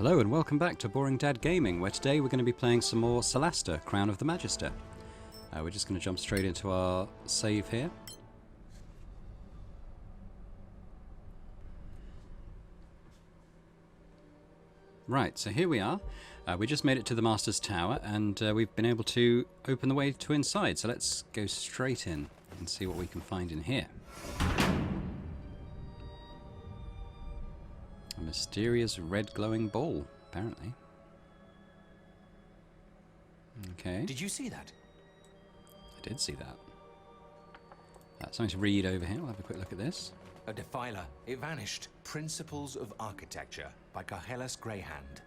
Hello and welcome back to Boring Dad Gaming, where today we're going to be playing some more Solasta, Crown of the Magister. We're just going to jump straight into our save here. Right, so here we are. We just made it to the Master's Tower and we've been able to open the way to inside. So let's go straight in and see what we can find in here. A mysterious red glowing ball, apparently. Okay. Did you see that? I did see that. Something to read over here. We'll have a quick look at this. A defiler. It vanished. Principles of Architecture by Carhelas Greyhand.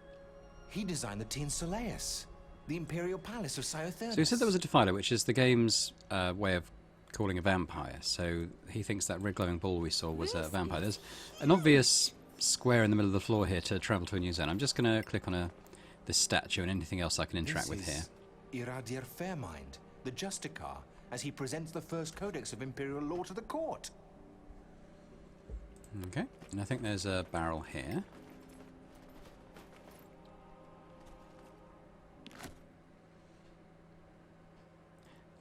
He designed the Tien Soleus, the Imperial Palace of Scythernes. So he said there was a defiler, which is the game's way of calling a vampire. So he thinks that red glowing ball we saw was a vampire. There's an obvious square in the middle of the floor here to travel to a new zone. I'm just going to click on this statue and anything else I can interact with here. Iradir Fairmind, the Justicar, as he presents the first codex of Imperial law to the court. Okay, and I think there's a barrel here.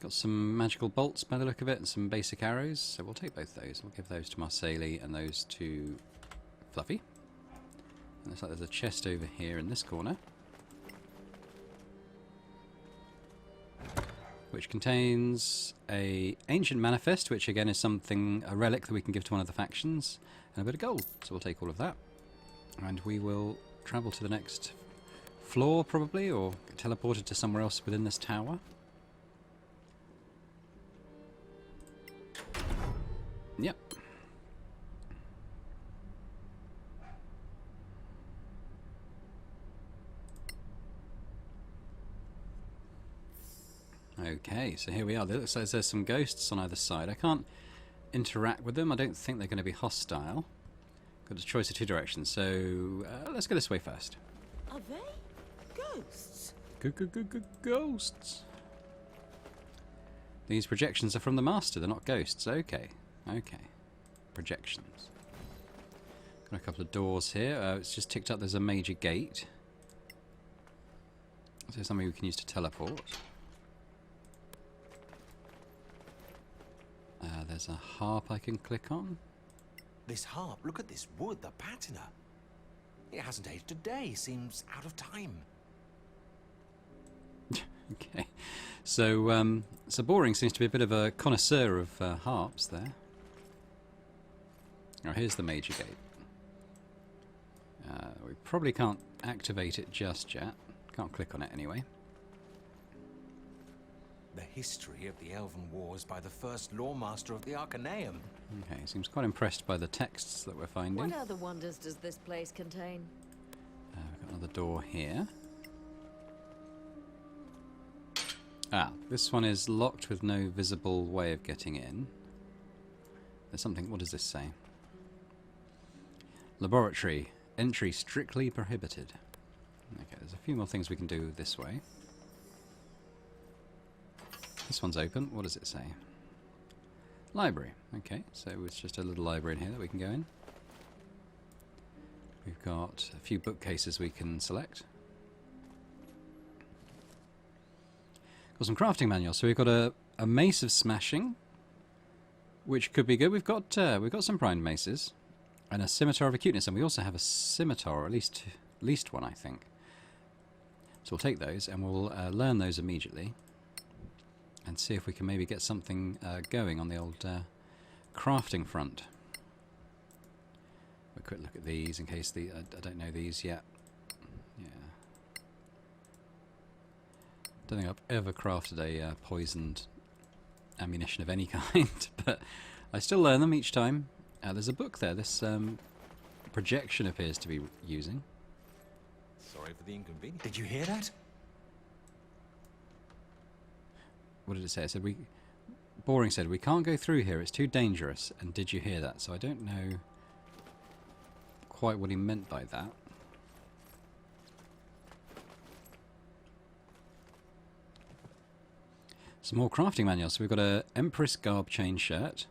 Got some magical bolts by the look of it and some basic arrows, so we'll take both those. We'll give those to Marceli and those to Fluffy. And looks like there's a chest over here in this corner, which contains a ancient manifest, which again is a relic that we can give to one of the factions, and a bit of gold. So we'll take all of that, and we will travel to the next floor probably, or get teleported to somewhere else within this tower. Yep. Okay, so here we are. It looks like there's some ghosts on either side. I can't interact with them. I don't think they're going to be hostile. Got a choice of two directions, so let's go this way first. Are they ghosts? Ghosts. These projections are from the Master. They're not ghosts. Okay. Okay. Projections. Got a couple of doors here. It's just ticked up. There's a major gate. So something we can use to teleport. There's a harp I can click on. This harp, look at this wood, the patina. It hasn't aged a day, seems out of time. Okay. So, so Boring seems to be a bit of a connoisseur of harps there. Oh, here's the major gate. We probably can't activate it just yet. Can't click on it anyway. The history of the Elven Wars by the first Lawmaster of the Arcaneum. Okay, seems quite impressed by the texts that we're finding. What other wonders does this place contain? We've got another door here. Ah, this one is locked with no visible way of getting in. There's something, what does this say? Laboratory. Entry strictly prohibited. Okay, there's a few more things we can do this way. This one's open. What does it say? Library. Okay, so it's just a little library in here that we can go in. We've got a few bookcases we can select. Got some crafting manuals. So we've got a mace of smashing, which could be good. We've got some primed maces and a scimitar of acuteness, and we also have a scimitar, or at least one, I think. So we'll take those and we'll learn those immediately. And see if we can maybe get something going on the old crafting front. A quick look at these in case I don't know these yet. Yeah. Don't think I've ever crafted a poisoned ammunition of any kind, but I still learn them each time. There's a book there. This projection appears to be using. Sorry for the inconvenience. Did you hear that? What did it say? It said Boring said, we can't go through here, it's too dangerous. And did you hear that? So I don't know quite what he meant by that. Some more crafting manuals. So we've got a Empress Garb chain shirt,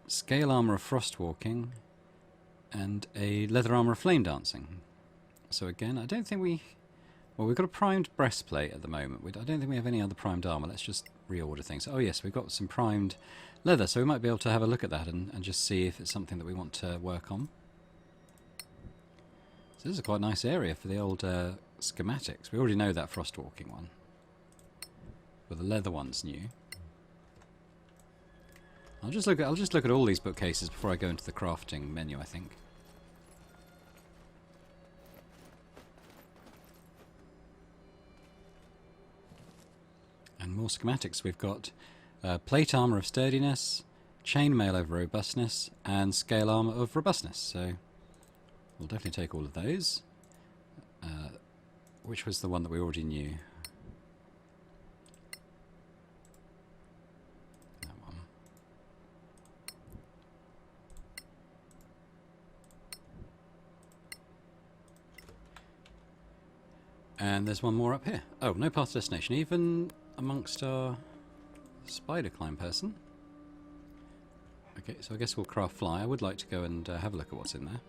scale armor of frost walking, and a leather armor of flame dancing. So again, I don't think we... Well, we've got a primed breastplate at the moment. I don't think we have any other primed armour. Let's just reorder things. Oh yes, we've got some primed leather, so we might be able to have a look at that and just see if it's something that we want to work on. So this is a quite nice area for the old schematics. We already know that frostwalking one. But the leather one's new. I'll just look at all these bookcases before I go into the crafting menu, I think. And more schematics. We've got plate armour of sturdiness, chainmail of robustness, and scale armour of robustness. So we'll definitely take all of those. Which was the one that we already knew? That one. And there's one more up here. Oh, no path to destination. Even amongst our spider climb person. Okay, so I guess we'll craft fly. I would like to go and have a look at what's in there.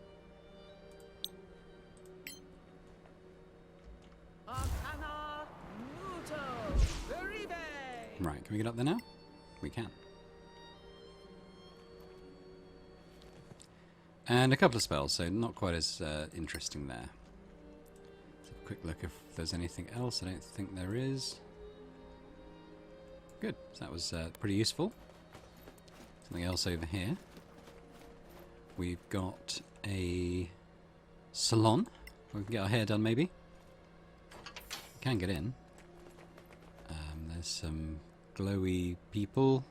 Right, can we get up there now? We can. And a couple of spells, so not quite as interesting there. Let's have a quick look if there's anything else. I don't think there is. Good, so that was pretty useful. Something else over here. We've got a salon. We can get our hair done maybe. We can get in. There's some glowy people.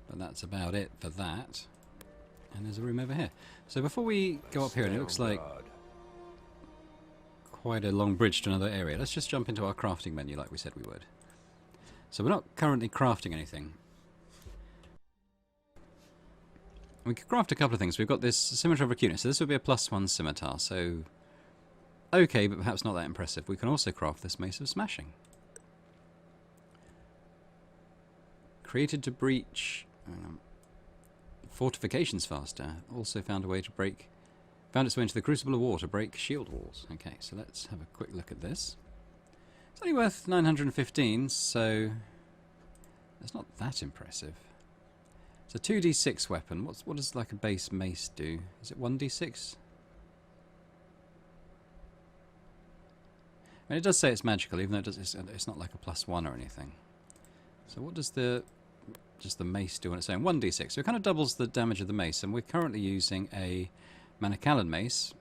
But that's about it for that. And there's a room over here. So before we go up here, and it looks like quite a long bridge to another area, let's just jump into our crafting menu like we said we would. So we're not currently crafting anything. We could craft a couple of things. We've got this scimitar of acuteness, so this would be a +1 scimitar, so okay, but perhaps not that impressive. We can also craft this mace of smashing. Created to breach fortifications faster. Also found a way to break... Found its way into the Crucible of War to break shield walls. Okay, so let's have a quick look at this. It's only worth 915, so it's not that impressive. It's a 2d6 weapon. What does like a base mace do? Is it 1d6? And it does say it's magical, even though it's not like a +1 or anything. So what does just the mace do on its own? 1d6. So it kind of doubles the damage of the mace, and we're currently using a Manacalon mace.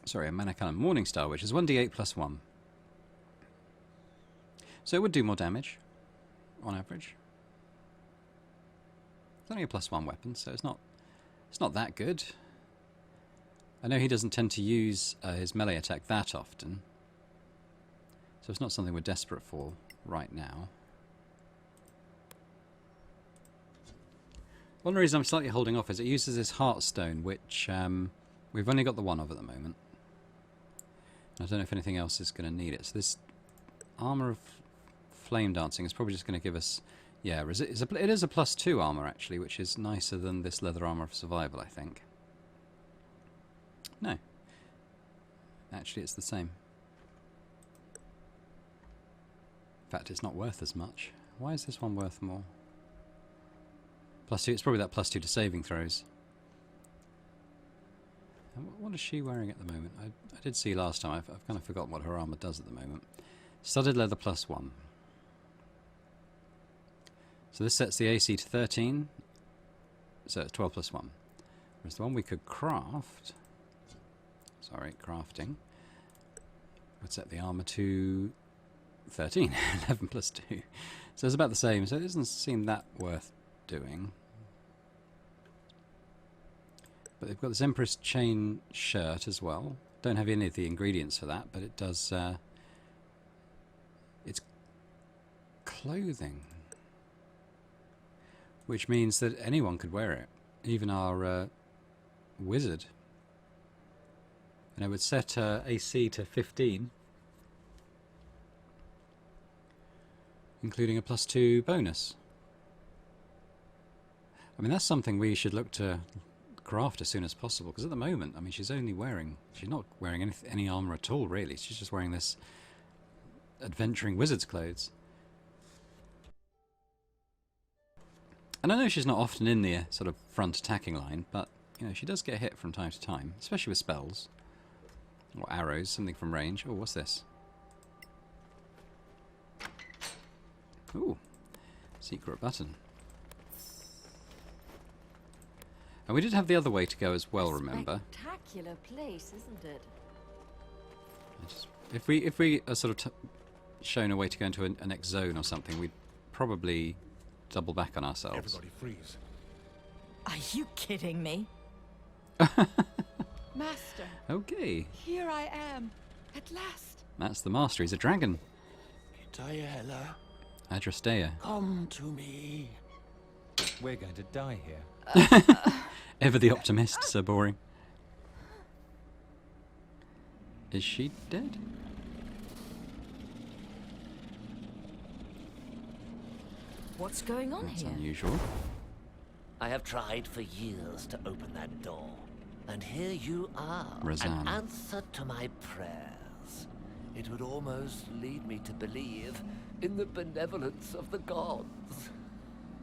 Sorry, a Manacalon Morningstar, which is 1d8 +1. So it would do more damage, on average. It's only a +1 weapon, so it's not that good. I know he doesn't tend to use his melee attack that often, so it's not something we're desperate for right now. One reason I'm slightly holding off is it uses this Heartstone, which we've only got the one of at the moment. I don't know if anything else is going to need it. So this armour of flame dancing is probably just going to give us... Yeah, it is a +2 armour, actually, which is nicer than this leather armour of survival, I think. No. Actually, it's the same. In fact, it's not worth as much. Why is this one worth more? +2, it's probably that +2 to saving throws. And what is she wearing at the moment? I did see last time. I've kind of forgotten what her armour does at the moment. Studded leather +1. So this sets the AC to 13. So it's 12 +1. Whereas the one we could craft... Sorry, crafting. Would set the armour to 13. 11 +2. So it's about the same. So it doesn't seem that worth doing. But they've got this Empress chain shirt as well. Don't have any of the ingredients for that, but it does... it's clothing. Which means that anyone could wear it. Even our wizard. And it would set AC to 15. Including a +2 bonus. I mean, that's something we should look to craft as soon as possible, because at the moment, I mean, she's not wearing any armor at all, really. She's just wearing this adventuring wizard's clothes. And I know she's not often in the sort of front attacking line, but, you know, she does get hit from time to time, especially with spells. Or arrows, something from range. Oh, what's this? Ooh, secret button. And we did have the other way to go as well, remember? Spectacular place, isn't it? If we are sort of shown a way to go into a next zone or something, we'd probably double back on ourselves. Everybody freeze. Are you kidding me? Master, Okay, here I am, at last. that's the master. He's a dragon. Diana, Adrastea. come to me. We're going to die here. Ever the optimist, so boring. Is she dead? What's going on That's here? unusual. I have tried for years to open that door, and here you are, Razan. an answer to my prayers. It would almost lead me to believe in the benevolence of the gods,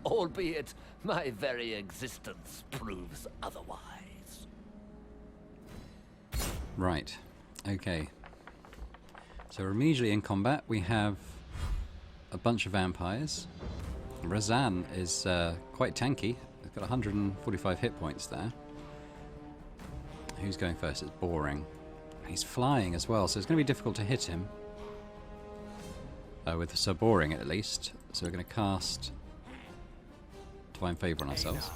albeit my very existence proves otherwise. Right. Okay. So we're immediately in combat. We have a bunch of vampires. Razan is quite tanky. He's got 145 hit points there. Who's going first? It's boring. He's flying as well, so it's going to be difficult to hit him. With so boring at least. So we're going to cast Divine Favor on ourselves.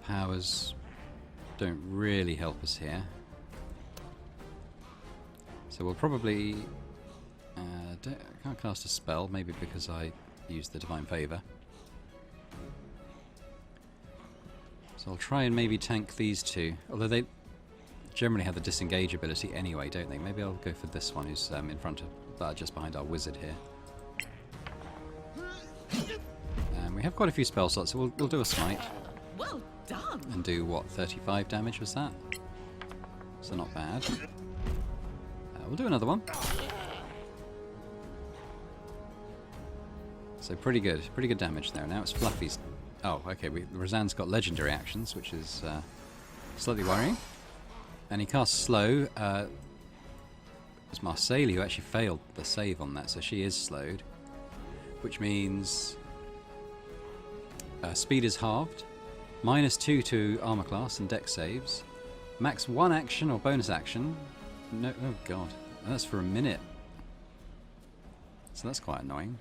Powers don't really help us here. So we'll probably... I can't cast a spell, maybe because I used the Divine Favor. So I'll try and maybe tank these two. Although they generally have the disengage ability anyway, don't they? Maybe I'll go for this one who's in front of... just behind our wizard here. And we have quite a few spell slots, so we'll do a smite. Well done. And do, what, 35 damage was that? So not bad. We'll do another one. So pretty good damage there. Now it's Fluffy's... Oh, okay, Razan's got legendary actions, which is slightly worrying. And he casts slow. It's Marceli who actually failed the save on that, so she is slowed. Which means speed is halved. -2 to armor class and dex saves. Max 1 action or bonus action. No, oh god, that's for a minute. So that's quite annoying.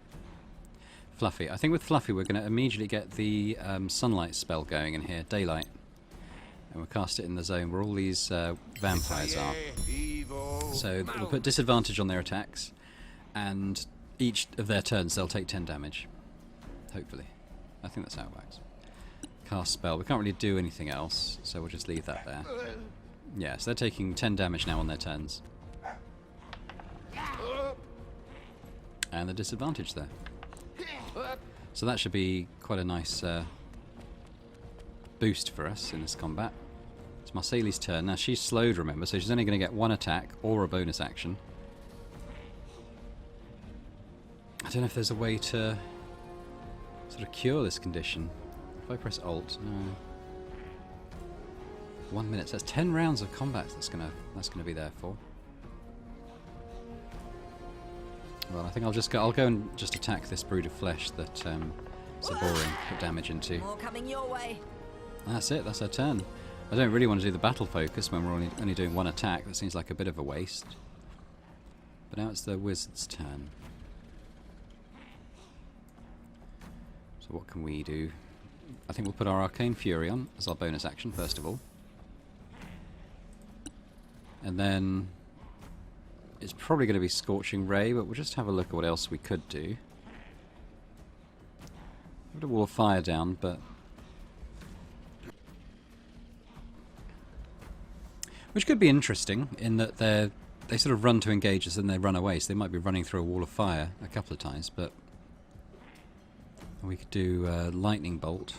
Fluffy. I think with Fluffy we're going to immediately get the sunlight spell going in here, daylight. And we'll cast it in the zone where all these vampires are. So we'll put disadvantage on their attacks, and each of their turns they'll take 10 damage. Hopefully. I think that's how it works. Cast spell. We can't really do anything else, so we'll just leave that there. Yeah, so they're taking 10 damage now on their turns. And the disadvantage there. So that should be quite a nice boost for us in this combat. It's Marceli's turn. Now she's slowed, remember, so she's only going to get 1 attack or a bonus action. I don't know if there's a way to sort of cure this condition. If I press Alt, no. 1 minute. So that's 10 rounds of combat that's gonna be there for. Well, I think I'll go and just attack this brood of flesh that Saboring put damage into. More coming your way. That's it. That's our turn. I don't really want to do the battle focus when we're only doing 1 attack. That seems like a bit of a waste. But now it's the wizard's turn. So what can we do? I think we'll put our Arcane Fury on as our bonus action first of all. And then it's probably going to be Scorching Ray, but we'll just have a look at what else we could do. Put a Wall of Fire down, but... Which could be interesting, in that they sort of run to engage us and they run away, so they might be running through a Wall of Fire a couple of times, but... We could do lightning bolt.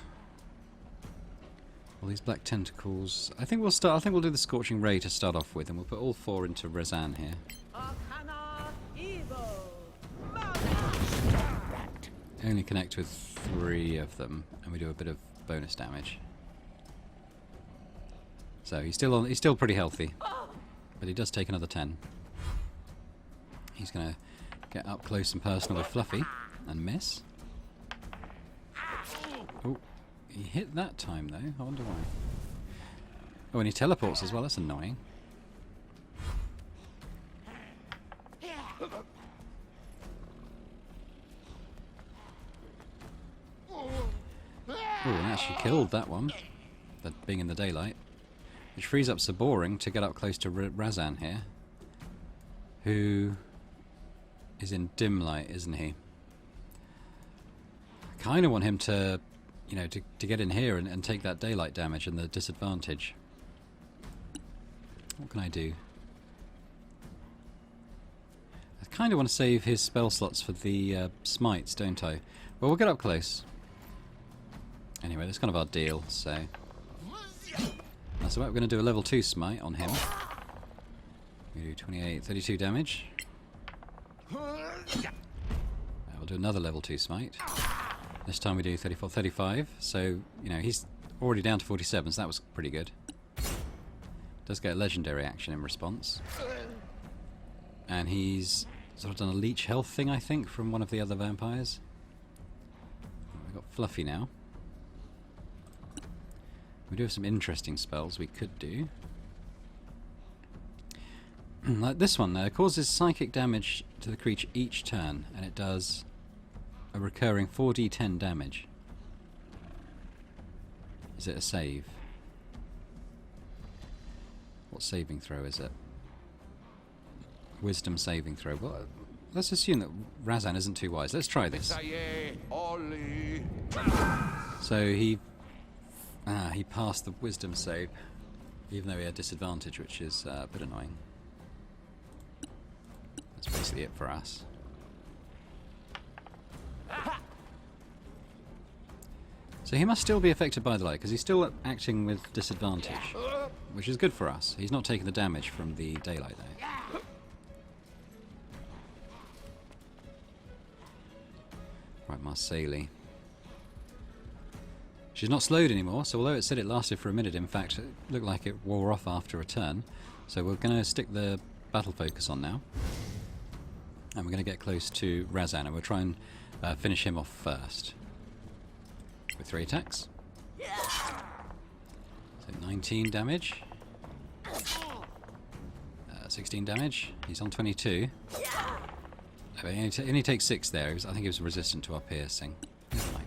All these black tentacles. I think we'll start. I think we'll do the scorching ray to start off with, and we'll put all 4 into Razan here. Only connect with 3 of them, and we do a bit of bonus damage. So he's still pretty healthy, but he does take another 10. He's gonna get up close and personal with Fluffy and miss. Oh, he hit that time though. I wonder why. Oh, and he teleports as well. That's annoying. Oh, and actually killed that one, that being in the daylight, which frees up Saboring to get up close to Razan here, who is in dim light, isn't he? I kind of want him to, you know, to get in here and take that daylight damage and the disadvantage. What can I do? I kind of want to save his spell slots for the smites, don't I? Well, we'll get up close. Anyway, that's kind of our deal, so... That's about. We're going to do a level 2 smite on him. We do 28, 32 damage. We'll do another level 2 smite. This time we do 34, 35. So, you know, he's already down to 47, so that was pretty good. Does get a legendary action in response. And he's sort of done a leech health thing, I think, from one of the other vampires. We've got Fluffy now. We do have some interesting spells we could do. Like this one there, causes psychic damage to the creature each turn, and it does a recurring 4d10 damage. Is it a save? What saving throw is it? Wisdom saving throw. Well, let's assume that Razan isn't too wise. Let's try this. So he passed the wisdom save, even though he had disadvantage, which is a bit annoying. That's basically it for us. So he must still be affected by the light, because he's still acting with disadvantage, which is good for us. He's not taking the damage from the daylight, though. Right, Marseille. She's not slowed anymore, so although it said it lasted for a minute, in fact, it looked like it wore off after a turn. So we're going to stick the battle focus on now. And we're going to get close to Razan, and we'll try and finish him off first. With 3 attacks. So 19 damage. 16 damage. He's on 22. Oh, he only takes 6 there. I think he was resistant to our piercing. Never mind.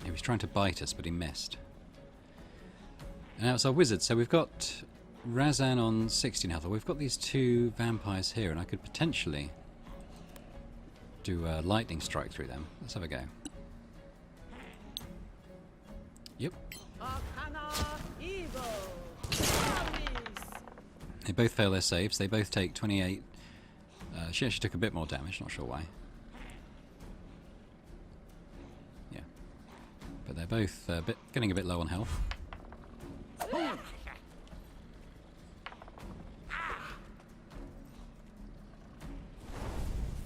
He was trying to bite us, but he missed. And now it's our wizard. So we've got Razan on 16 health. We've got these 2 vampires here, and I could potentially do a lightning strike through them. Let's have a go. Yep. They both fail their saves. They both take 28. She actually took a bit more damage, not sure why. Yeah. But they're both getting a bit low on health.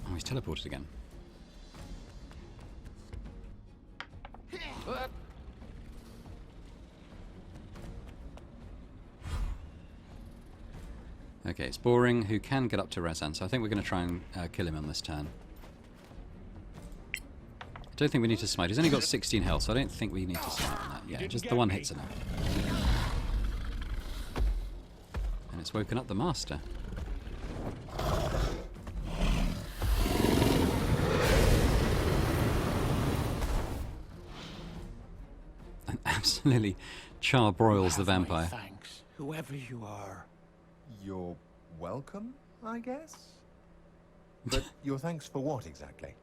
Oh, he's teleported again. Okay, it's Boring, who can get up to Razan, so I think we're going to try and kill him on this turn. I don't think we need to smite. He's only got 16 health, so I don't think we need to smite on that. Yeah, just the one hit's enough. And it's woken up the Master. And absolutely charbroils the vampire. Thanks, whoever you are. You're welcome, I guess? But your thanks for what exactly?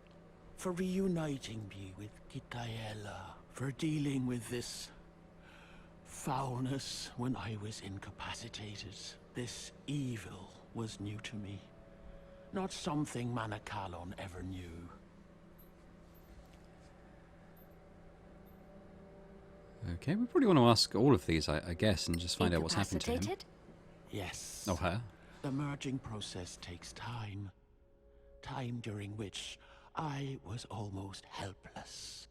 For reuniting me with Gitaela. For dealing with this foulness when I was incapacitated. This evil was new to me. Not something Manacalon ever knew. Okay, we probably want to ask all of these, I guess, and just find out what's happened to him. Incapacitated? Yes. Oh, her. The merging process takes time. Time during which I was almost helpless.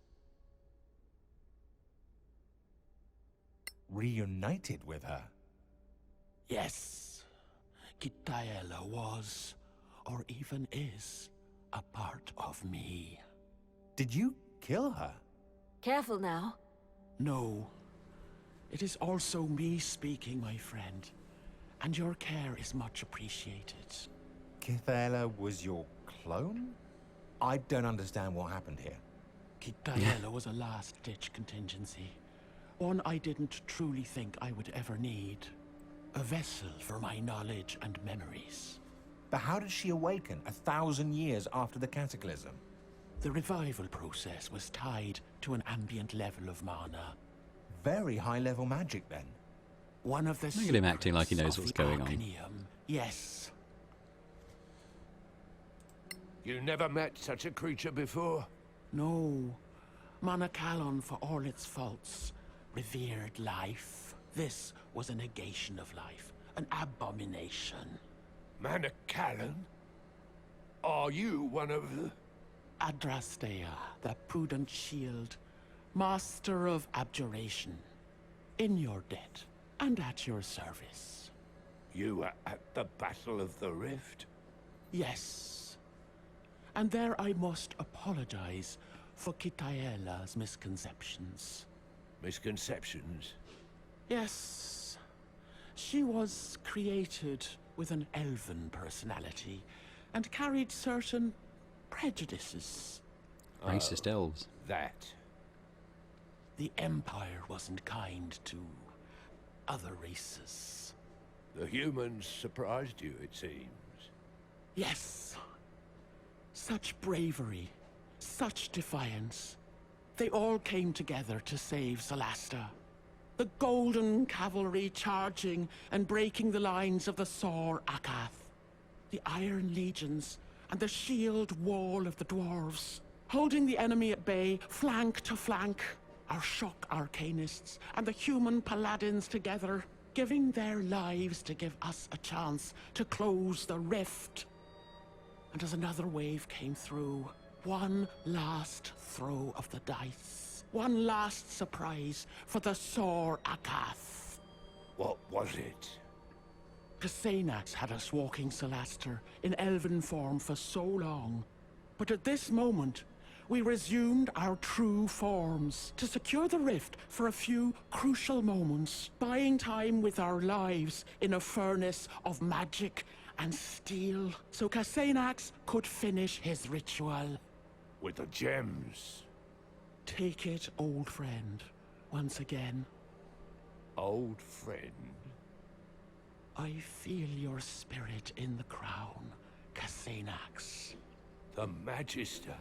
Reunited with her? Yes. Kitaela was, or even is, a part of me. Did you kill her? Careful now. No. It is also me speaking, my friend. And your care is much appreciated. Kithaela was your clone? I don't understand what happened here. Kitaela was a last-ditch contingency. One I didn't truly think I would ever need. A vessel for my knowledge and memories. But how did she awaken 1,000 years after the cataclysm? The revival process was tied to an ambient level of mana. Very high-level magic, then. One of the Look at him acting like he knows secrets what's of going the on. Arcanium. Yes. You never met such a creature before? No. Manacalon, for all its faults, revered life. This was a negation of life. An abomination. Manacalon? Are you one of the... Adrastea, the prudent shield. Master of abjuration. In your debt, and at your service. You were at the Battle of the Rift? Yes. And there I must apologize for Kitaela's misconceptions. Misconceptions? Yes. She was created with an elven personality, and carried certain prejudices. Racist elves. That. The Empire wasn't kind to other races. The humans surprised you, it seems. Yes. Such bravery, such defiance. They all came together to save Solasta. The Golden Cavalry charging and breaking the lines of the Sor Akath. The Iron Legions and the shield wall of the dwarves. Holding the enemy at bay, flank to flank. Our shock arcanists and the human paladins together, giving their lives to give us a chance to close the rift. And as another wave came through, one last throw of the dice. One last surprise for the Sor Akath. What was it? Cassanax had us walking Solasta in elven form for so long. But at this moment, we resumed our true forms to secure the rift for a few crucial moments, buying time with our lives in a furnace of magic and steel, so Cassanax could finish his ritual. With the gems. Take it, old friend, once again. Old friend. I feel your spirit in the crown, Cassanax. The Magister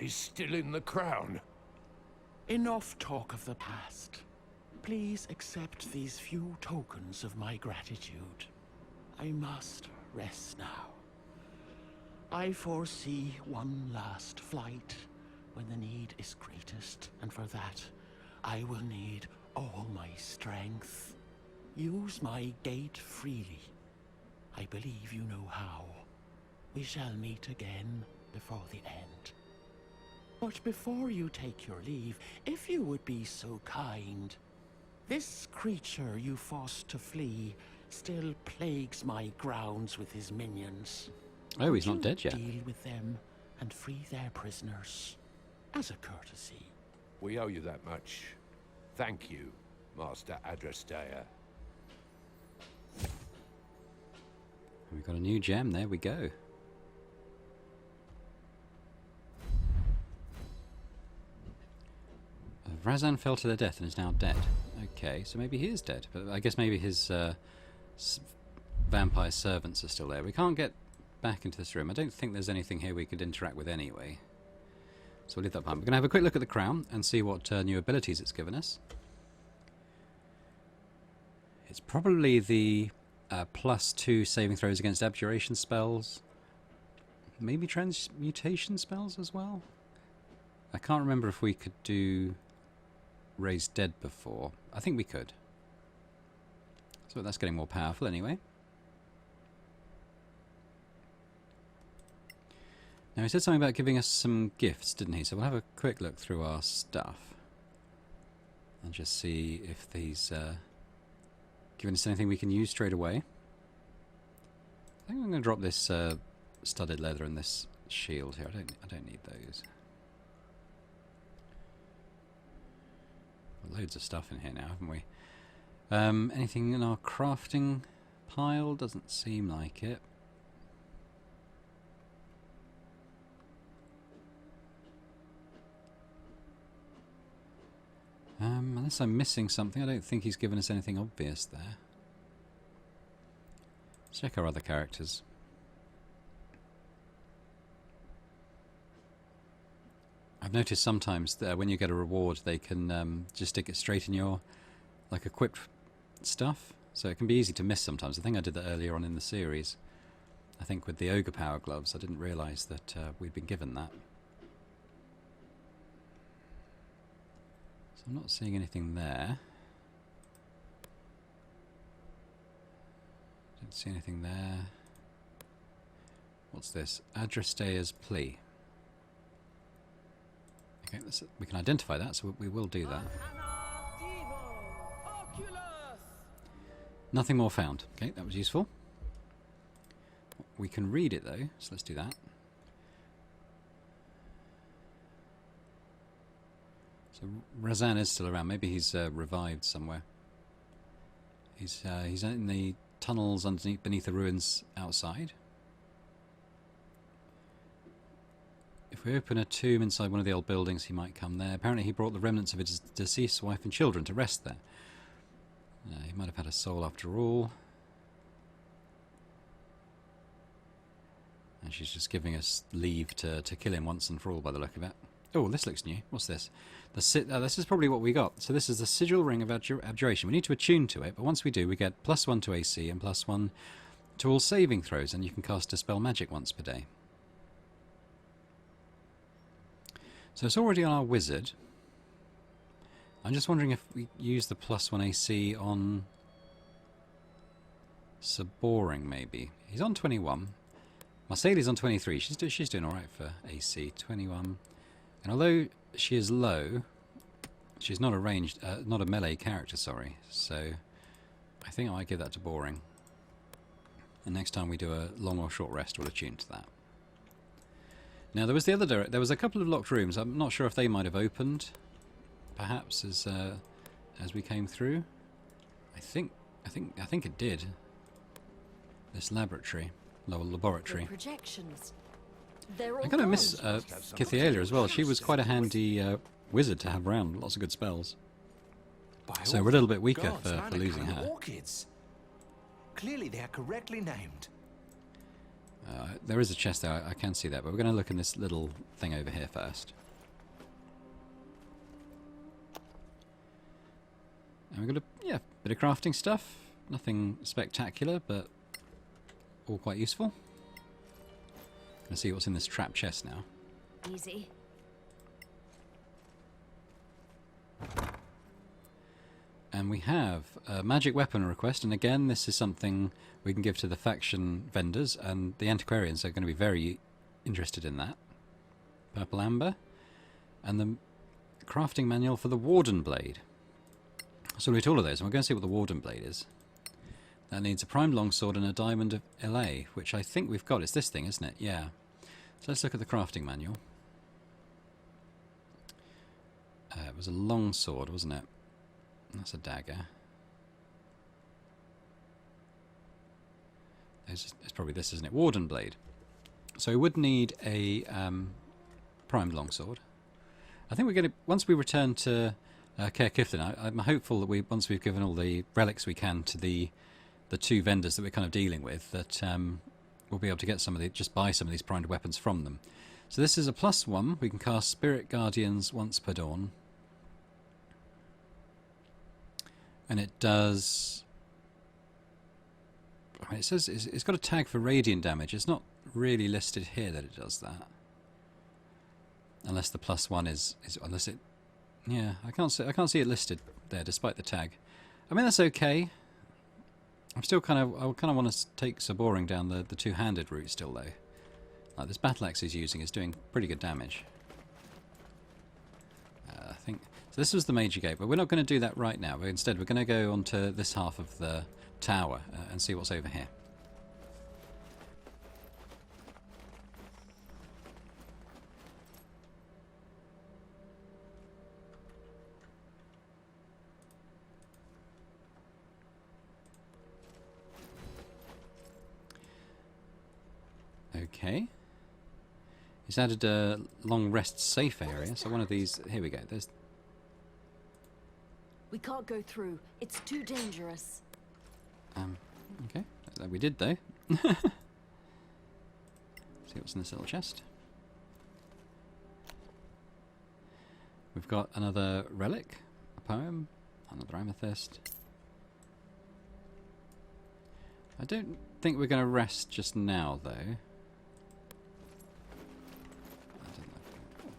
is still in the crown. Enough talk of the past. Please accept these few tokens of my gratitude. I must rest now. I foresee one last flight when the need is greatest, and for that, I will need all my strength. Use my gate freely. I believe you know how. We shall meet again before the end. But before you take your leave, if you would be so kind, this creature you forced to flee still plagues my grounds with his minions. Oh, he's not Would dead you yet. Deal with them and free their prisoners, as a courtesy. We owe you that much. Thank you, Master Adrastea. We've got a new gem. There we go. Razan fell to their death and is now dead. Okay, so maybe he is dead. But I guess maybe his vampire servants are still there. We can't get back into this room. I don't think there's anything here we could interact with anyway. So we'll leave that behind. We're going to have a quick look at the crown and see what new abilities it's given us. It's probably the +2 saving throws against abjuration spells, maybe transmutation spells as well. I can't remember if we could do Raise Dead before. I think we could. So that's getting more powerful anyway. Now he said something about giving us some gifts, didn't he? So we'll have a quick look through our stuff and just see if he's given us anything we can use straight away. I think I'm going to drop this studded leather and this shield here. I don't need those. Loads of stuff in here now, haven't we? Anything in our crafting pile? Doesn't seem like it. Unless I'm missing something, I don't think he's given us anything obvious there. Let's check our other characters. I've noticed sometimes that when you get a reward, they can just stick it straight in your, like, equipped stuff. So it can be easy to miss sometimes. I think I did that earlier on in the series. I think with the Ogre Power Gloves, I didn't realise that we'd been given that. So I'm not seeing anything there. Don't see anything there. What's this? Adrastea's Plea. Okay, we can identify that, so we will do that. Nothing more found. Okay, that was useful. We can read it though, so let's do that. So Razan is still around. Maybe he's revived somewhere. He's in the tunnels beneath the ruins outside. If we open a tomb inside one of the old buildings, he might come there. Apparently he brought the remnants of his deceased wife and children to rest there. He might have had a soul after all. And she's just giving us leave to kill him once and for all by the look of it. Oh, this looks new. What's this? This is probably what we got. So this is the Sigil Ring of Abjuration. We need to attune to it, but once we do, we get +1 to AC and +1 to all saving throws, and you can cast Dispel Magic once per day. So it's already on our wizard. I'm just wondering if we use the +1 AC on Saboring, maybe. He's on 21. Marceli's on 23. She's doing alright for AC. 21. And although she is low, she's not a ranged, not a melee character, sorry. So I think I might give that to Boring. And next time we do a long or short rest, we'll attune to that. Now there was there was a couple of locked rooms. I'm not sure if they might have opened, perhaps as we came through. I think it did. This laboratory, laboratory. Projections. They're all I'm gonna miss gone. Kithialia as well. She was quite a handy wizard to have around. Lots of good spells. So we're a little bit weaker for losing her. Orchids. Clearly they are correctly named. There is a chest there, I can see that, but we're going to look in this little thing over here first. And we've got a bit of crafting stuff. Nothing spectacular, but all quite useful. Let's see what's in this trap chest now. Easy. And we have a magic weapon request, and again, this is something we can give to the faction vendors, and the antiquarians are going to be very interested in that. Purple amber, and the crafting manual for the Warden Blade. So we'll do all of those, and we're going to see what the Warden Blade is. That needs a primed longsword and a diamond of LA, which I think we've got. It's this thing, isn't it? Yeah. So let's look at the crafting manual. It was a longsword, wasn't it? That's a dagger. It's probably this, isn't it? Warden Blade. So we would need a primed longsword. I think we're going to, once we return to Caer Kiflin, I'm hopeful that once we've given all the relics we can to the two vendors that we're kind of dealing with, that we'll be able to get just buy some of these primed weapons from them. So this is a +1. We can cast Spirit Guardians once per dawn. And it does... It says it's got a tag for radiant damage. It's not really listed here that it does that. Unless the +1 is unless it, yeah, I can't see it listed there despite the tag. I mean, that's okay. I kind of want to take Saboring down the two-handed route still though. Like this battle axe he's using is doing pretty good damage. I think so. This was the major gate, but we're not going to do that right now. Instead, we're going to go onto this half of the tower and see what's over here. Okay. He's added a long rest safe area, so one of these... Here we go. There's... We can't go through. It's too dangerous. Okay. We did, though. See what's in this little chest. We've got another relic, a poem, another amethyst. I don't think we're going to rest just now, though.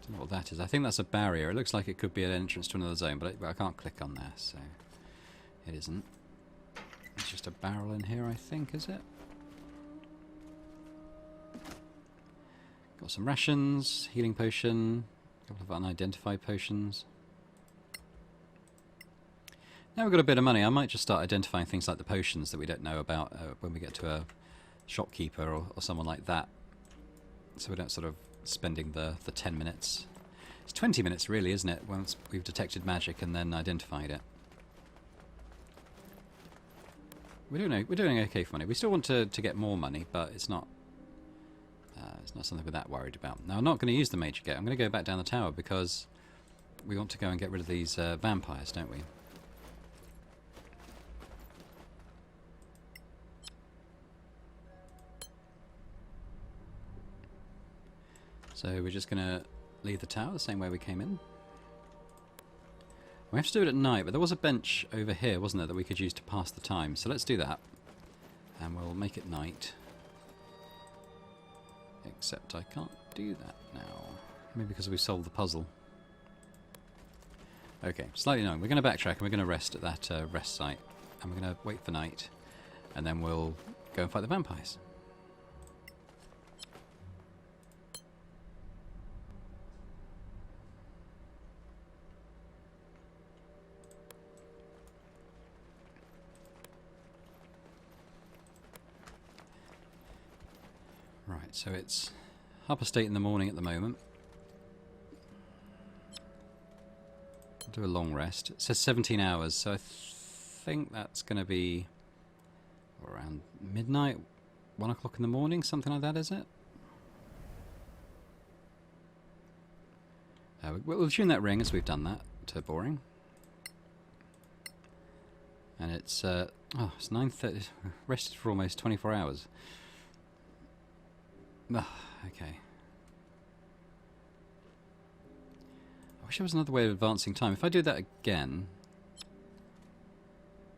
I don't know what that is. I think that's a barrier. It looks like it could be an entrance to another zone, but I can't click on there, so it isn't. It's just a barrel in here, I think, is it? Got some rations, healing potion, a couple of unidentified potions. Now we've got a bit of money, I might just start identifying things like the potions that we don't know about when we get to a shopkeeper or someone like that. So we don't sort of spending the 10 minutes. It's 20 minutes really, isn't it, once we've detected magic and then identified it. We're doing okay for money. We still want to get more money, but it's not something we're that worried about. Now I'm not going to use the major gate. I'm going to go back down the tower because we want to go and get rid of these vampires, don't we? So we're just going to leave the tower the same way we came in. We have to do it at night, but there was a bench over here, wasn't there, that we could use to pass the time. So let's do that. And we'll make it night. Except I can't do that now. Maybe because we've solved the puzzle. Okay, slightly annoying. We're going to backtrack and we're going to rest at that rest site. And we're going to wait for night. And then we'll go and fight the vampires. Right, so it's 8:30 in the morning at the moment. I'll do a long rest. It says 17 hours, so I think that's going to be around midnight, 1 o'clock in the morning, something like that, is it? We'll tune that ring as we've done that to boring. And it's, it's 9:30, rested for almost 24 hours. Okay. I wish there was another way of advancing time. If I do that again,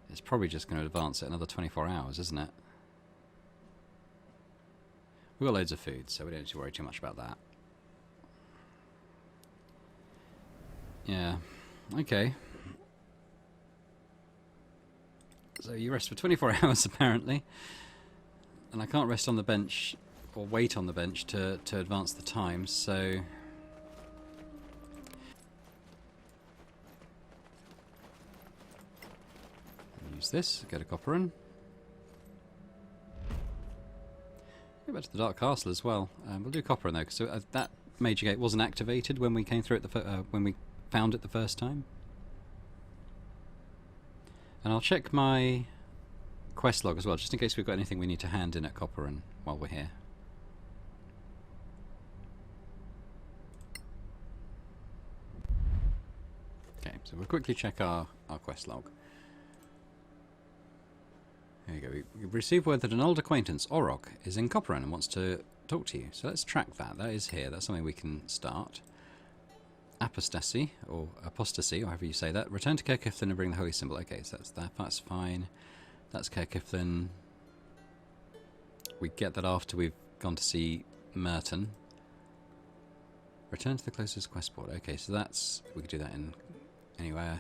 it's probably just going to advance it another 24 hours, isn't it? We've got loads of food, so we don't need to worry too much about that. Yeah. Okay. So you rest for 24 hours, apparently. And I can't rest on the bench or wait on the bench to advance the time, so use this, go to Copperin. Go back to the Dark Castle as well. We'll do Copperin though, because that major gate wasn't activated when we came through it when we found it the first time. And I'll check my quest log as well, just in case we've got anything we need to hand in at Copperin while we're here. Okay, so we'll quickly check our quest log. There you go. We've received word that an old acquaintance, Orok, is in Copperin and wants to talk to you. So let's track that. That is here. That's something we can start. Apostasy, or however you say that. Return to Caer Cyflen and bring the holy symbol. Okay, so that's that. That's fine. That's Caer Cyflen. We get that after we've gone to see Merton. Return to the closest quest board. Okay, so that's... we could do that in anywhere.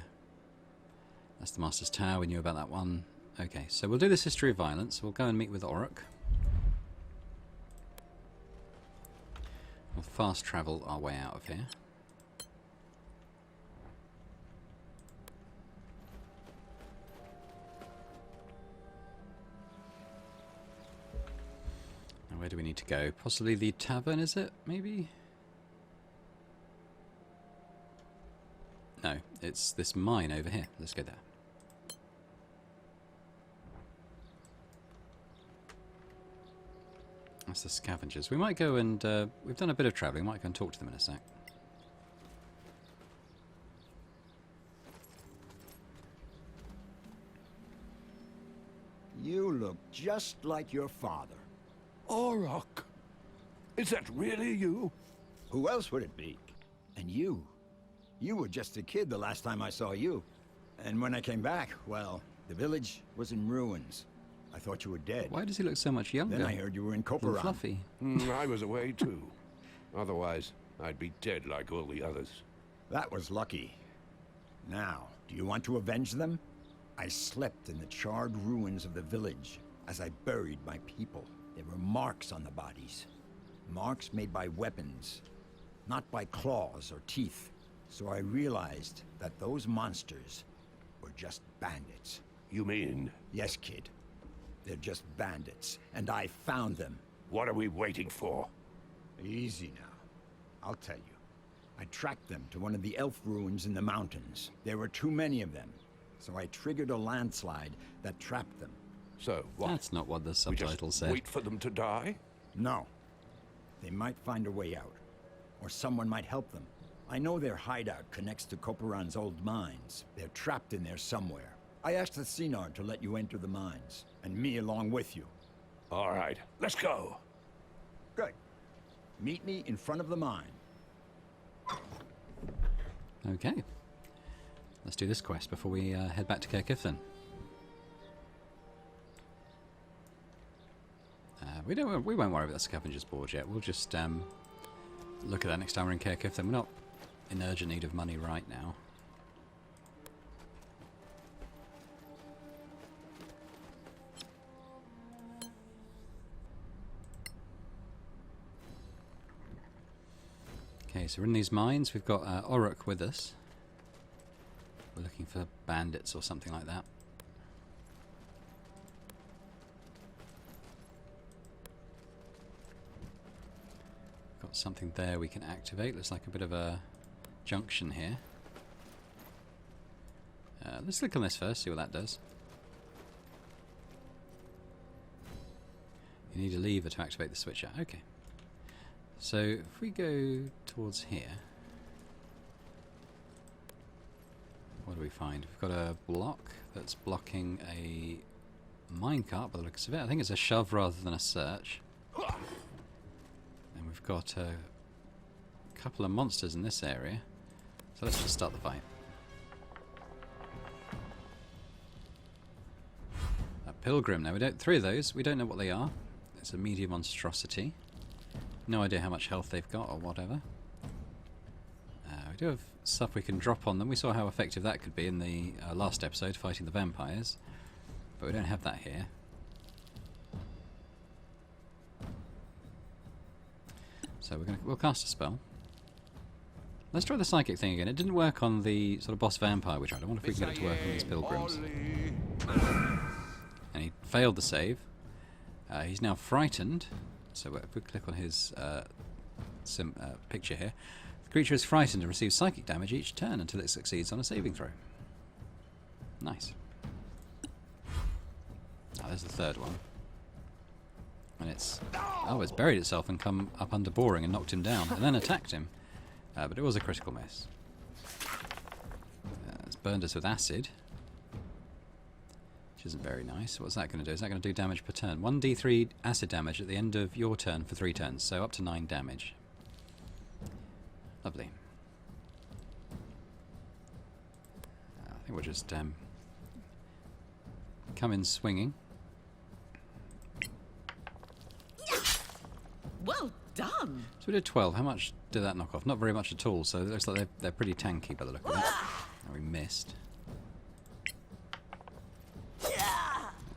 That's the Master's Tower. We knew about that one. Okay, so we'll do this History of Violence. We'll go and meet with Orruk. We'll fast travel our way out of here. Now where do we need to go? Possibly the tavern, is it? Maybe? No, it's this mine over here. Let's go there. That's the scavengers. We might go and... we've done a bit of travelling. We might go and talk to them in a sec. You look just like your father. Orruk! Is that really you? Who else would it be? And you. You were just a kid the last time I saw you. And when I came back, well, the village was in ruins. I thought you were dead. Why does he look so much younger? Then I heard you were in Little Koparan. Fluffy. I was away too. Otherwise, I'd be dead like all the others. That was lucky. Now, do you want to avenge them? I slept in the charred ruins of the village as I buried my people. There were marks on the bodies. Marks made by weapons, not by claws or teeth. So I realized that those monsters were just bandits. You mean? Yes, kid. They're just bandits, and I found them. What are we waiting for? Easy now. I'll tell you. I tracked them to one of the elf ruins in the mountains. There were too many of them, so I triggered a landslide that trapped them. So, what? That's not what the We subtitle just said. wait for them to die? No. They might find a way out, or someone might help them. I know their hideout connects to Koparan's old mines. They're trapped in there somewhere. I asked the Sinard to let you enter the mines, and me along with you. All right, let's go. Good. Meet me in front of the mine. Okay. Let's do this quest before we head back to Kirkif then. We won't worry about the scavengers board yet. We'll just look at that next time we're in Kirkif then. We're not in urgent need of money right now. Okay, so we're in these mines. We've got Orruk with us. We're looking for bandits or something like that. Got something there we can activate. Looks like a bit of a junction here. Let's click on this first, see what that does. You need a lever to activate the switcher. Okay. So if we go towards here, what do we find? We've got a block that's blocking a minecart by the looks of it. I think it's a shove rather than a search. And we've got a couple of monsters in this area. So let's just start the fight. A pilgrim. Now we don't. Three of those. We don't know what they are. It's a medium monstrosity. No idea how much health they've got or whatever. We do have stuff we can drop on them. We saw how effective that could be in the last episode, fighting the vampires. But we don't have that here. So we'll cast a spell. Let's try the psychic thing again. It didn't work on the sort of boss vampire we tried. I wonder if we can get it to work on these pilgrims. And he failed the save. He's now frightened. So if we click on his picture here, the creature is frightened and receives psychic damage each turn until it succeeds on a saving throw. Nice. Oh, there's the third one. And it's buried itself and come up under boring and knocked him down and then attacked him. But it was a critical miss. It's burned us with acid, which isn't very nice. What's that going to do? Is that going to do damage per turn? 1d3 acid damage at the end of your turn for 3 turns, so up to 9 damage. Lovely. I think we'll just come in swinging. Well done. So we did 12. How much did that knock off? Not very much at all, so it looks like they're pretty tanky by the look of it. And we missed.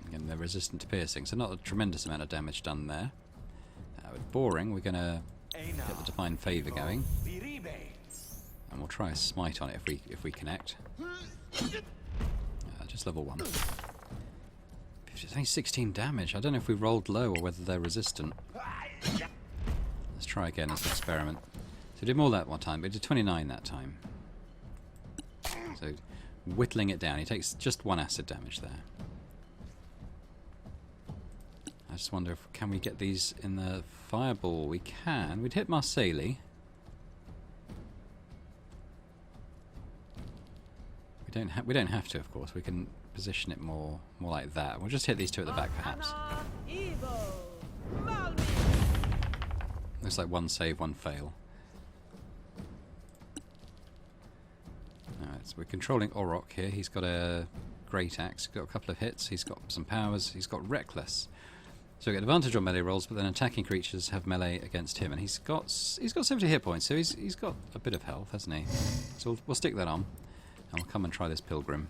Again, they're resistant to piercing, so not a tremendous amount of damage done there. With boring, we're going to get the Divine Favour going. And we'll try a smite on it if we connect. Just level 1. It's only 16 damage. I don't know if we rolled low or whether they're resistant. Let's try again as an experiment. So we did more that one time, but we did 29 that time. So whittling it down. He takes just 1 acid damage there. I just wonder if can we get these in the fireball? We can. We'd hit Marseille. We don't have to, of course. We can position it more like that. We'll just hit these two at the back, perhaps. Looks like 1 save, 1 fail. Alright, so we're controlling Orok here. He's got a great axe. He's got a couple of hits. He's got some powers. He's got reckless. So we get advantage on melee rolls, but then attacking creatures have melee against him, and he's got 70 hit points, so he's got a bit of health, hasn't he? So we'll stick that on, and we'll come and try this pilgrim.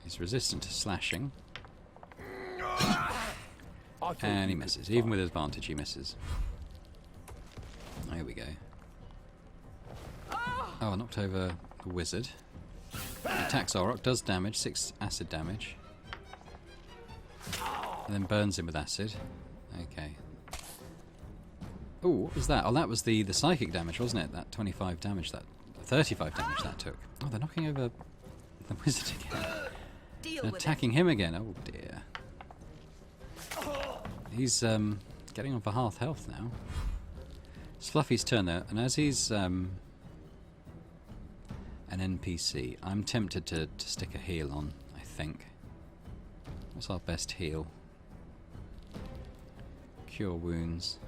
He's resistant to slashing, and he misses. Even with advantage, he misses. There we go. Oh, I knocked over the wizard. Attacks Orok, does damage, 6 acid damage. And then burns him with acid. Okay. Oh, what was that? Oh, that was the psychic damage, wasn't it? That 25 damage, that 35 damage that took. Oh, they're knocking over the wizard again. And attacking him again. Oh dear. He's getting on for half health now. It's Fluffy's turn though, and as he's an NPC, I'm tempted to stick a heal on, I think. What's our best heal? Cure wounds.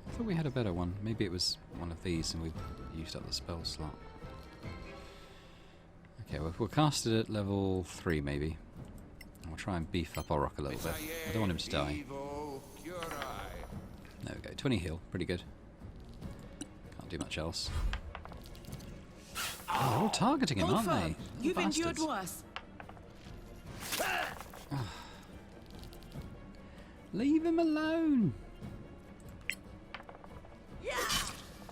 I thought we had a better one. Maybe it was one of these and we used up the spell slot. Okay, well, we'll cast it at level 3 maybe. And we'll try and beef up Orok a little bit. I don't want him to die. There we go. 20 heal. Pretty good. Can't do much else. Oh, they're all targeting him, aren't they? You've endured worse. Leave him alone.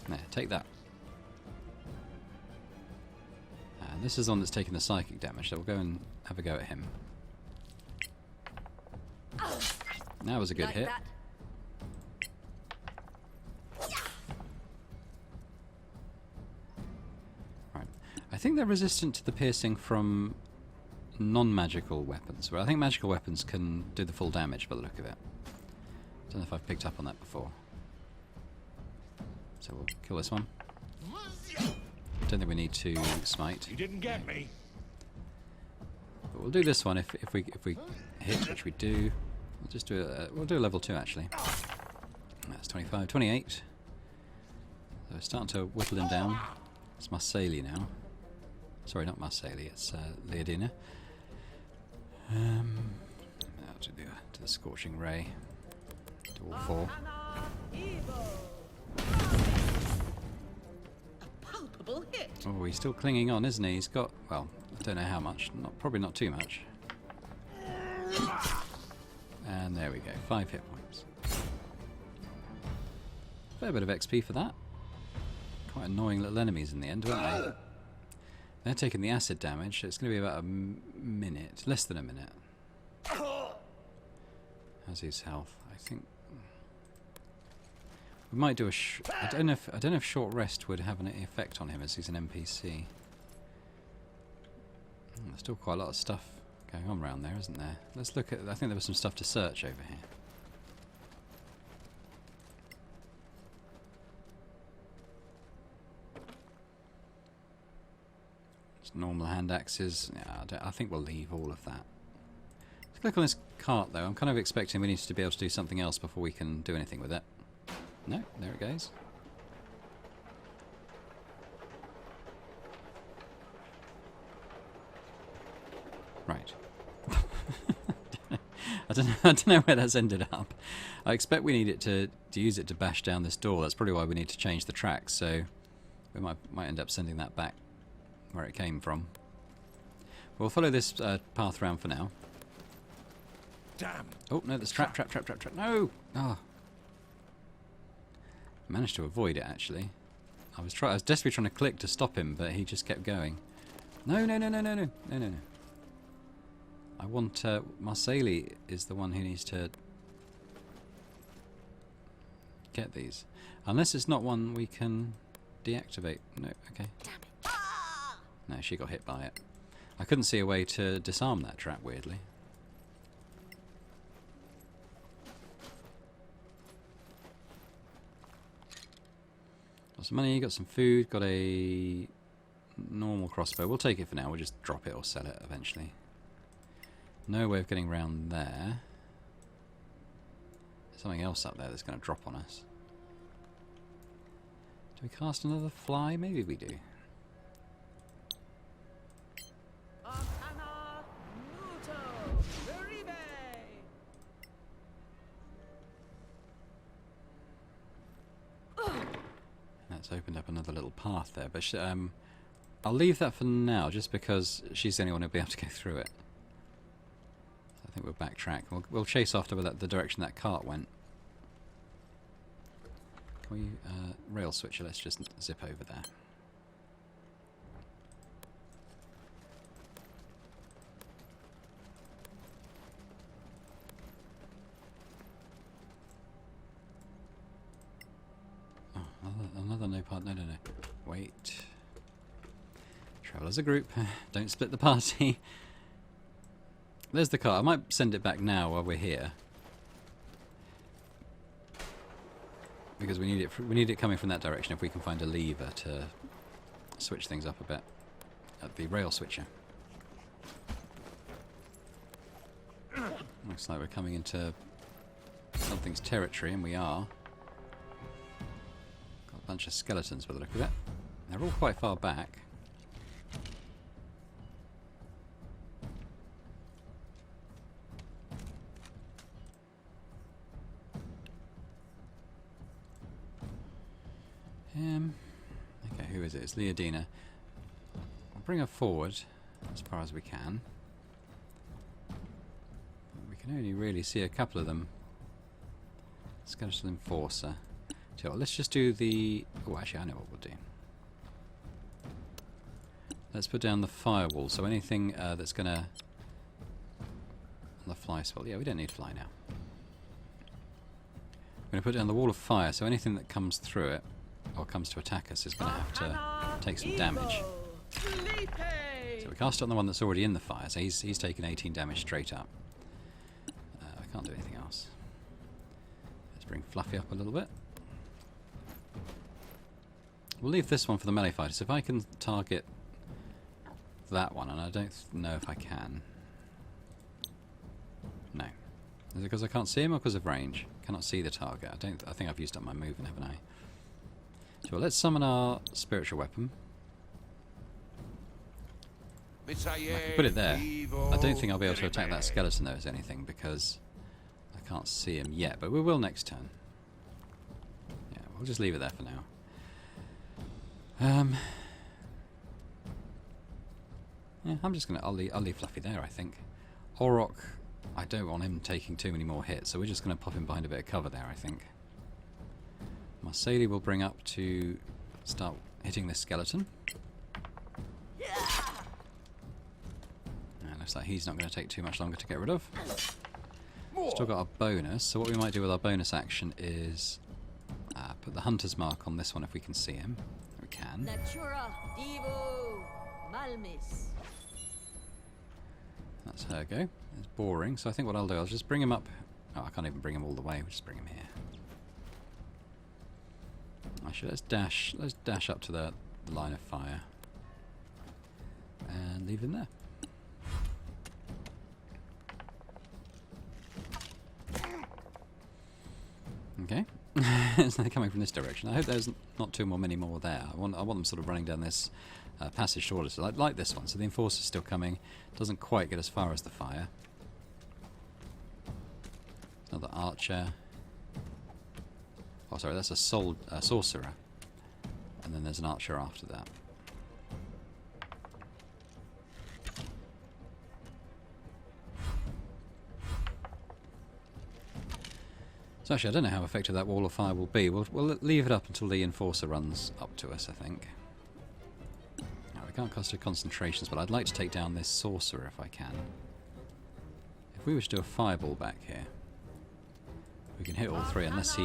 There, take that. And this is the one that's taking the psychic damage, so we'll go and have a go at him. That was a good hit. Right. I think they're resistant to the piercing from non-magical weapons. Well, I think magical weapons can do the full damage by the look of it. Don't know if I've picked up on that before. So we'll kill this one. Don't think we need to smite. You didn't get me. But we'll do this one if we hit, which we do. We'll just do we'll do a level 2 actually. That's 25, 28. So we're starting to whittle him down. It's Marseille now. Sorry, not Marseille. It's Leodina. Now to the scorching ray. To all 4. A palpable hit. Oh, he's still clinging on, isn't he? He's got, well, I don't know how much. Probably not too much. And there we go. 5 hit points. Fair bit of XP for that. Quite annoying little enemies in the end, weren't they? They're taking the acid damage, so it's going to be about a minute. Less than a minute. How's his health? I think we might do a. I don't know if short rest would have any effect on him as he's an NPC. There's still quite a lot of stuff going on around there, isn't there? Let's look at. I think there was some stuff to search over here. Just normal hand axes. Yeah, I think we'll leave all of that. Let's click on this cart though. I'm kind of expecting we need to be able to do something else before we can do anything with it. No, there it goes. Right. I don't know. I don't know where that's ended up. I expect we need it to use it to bash down this door. That's probably why we need to change the track. So we might end up sending that back where it came from. We'll follow this path round for now. Damn. Oh no, there's trap. No. Oh. Managed to avoid it actually. I was desperately trying to click to stop him, but he just kept going. No. I want Marsali is the one who needs to get these. Unless it's not one we can deactivate. No, okay. Damn it. No, she got hit by it. I couldn't see a way to disarm that trap, weirdly. Got some money, got some food, got a normal crossbow. We'll take it for now. We'll just drop it or sell it eventually. No way of getting round there. There's something else up there that's going to drop on us. Do we cast another fly? Maybe we do. That's opened up another little path there, but I'll leave that for now, just because she's the only one who'll be able to go through it. So I think we'll backtrack. We'll chase after the direction that cart went. Can we rail switcher? Let's just zip over there. Another no part. No. Wait. Travel as a group. Don't split the party. There's the car. I might send it back now while we're here, because we need it. We need it coming from that direction. If we can find a lever to switch things up a bit at the rail switcher. Looks like we're coming into something's territory, and we are. Bunch of skeletons by the look of it. They're all quite far back. Okay, who is it? It's Leodina. We'll bring her forward as far as we can. We can only really see a couple of them. Skeletal Enforcer. So let's just do the... Oh, actually, I know what we'll do. Let's put down the firewall, so anything that's going to... On the fly spell. Yeah, we don't need fly now. We're going to put down the wall of fire, so anything that comes through it, or comes to attack us, is going to have to take some damage. So we cast it on the one that's already in the fire, so he's taken 18 damage straight up. I can't do anything else. Let's bring Fluffy up a little bit. We'll leave this one for the melee fighters. If I can target that one, and I don't know if I can. No. Is it because I can't see him or because of range? Cannot see the target. I think I've used up my movement, haven't I? So let's summon our spiritual weapon. I can put it there. I don't think I'll be able to attack that skeleton though as anything, because I can't see him yet, but we will next turn. Yeah, we'll just leave it there for now. Yeah, I'm just gonna. I'll leave Fluffy there. I think. Orok, I don't want him taking too many more hits, so we're just gonna pop him behind a bit of cover there. I think. Marsali will bring up to start hitting this skeleton. Looks like he's not going to take too much longer to get rid of. Still got our bonus, so what we might do with our bonus action is put the hunter's mark on this one if we can see him. We can. Natura Divo Malmis. That's her go. It's boring, so I think what I'll do, I'll just bring him up. Oh, I can't even bring him all the way. We'll just bring him here. Actually, let's dash up to the line of fire and leave him there. Okay, so they're coming from this direction. I hope there's not many more there. I want them sort of running down this passage shorter, so like this one. So the Enforcer's still coming. Doesn't quite get as far as the fire. Another archer. Oh, sorry, that's a sorcerer. And then there's an archer after that. So actually, I don't know how effective that wall of fire will be. We'll leave it up until the enforcer runs up to us, I think. Now, we can't cast concentrations, but I'd like to take down this sorcerer if I can. If we were to do a fireball back here, we can hit all three unless he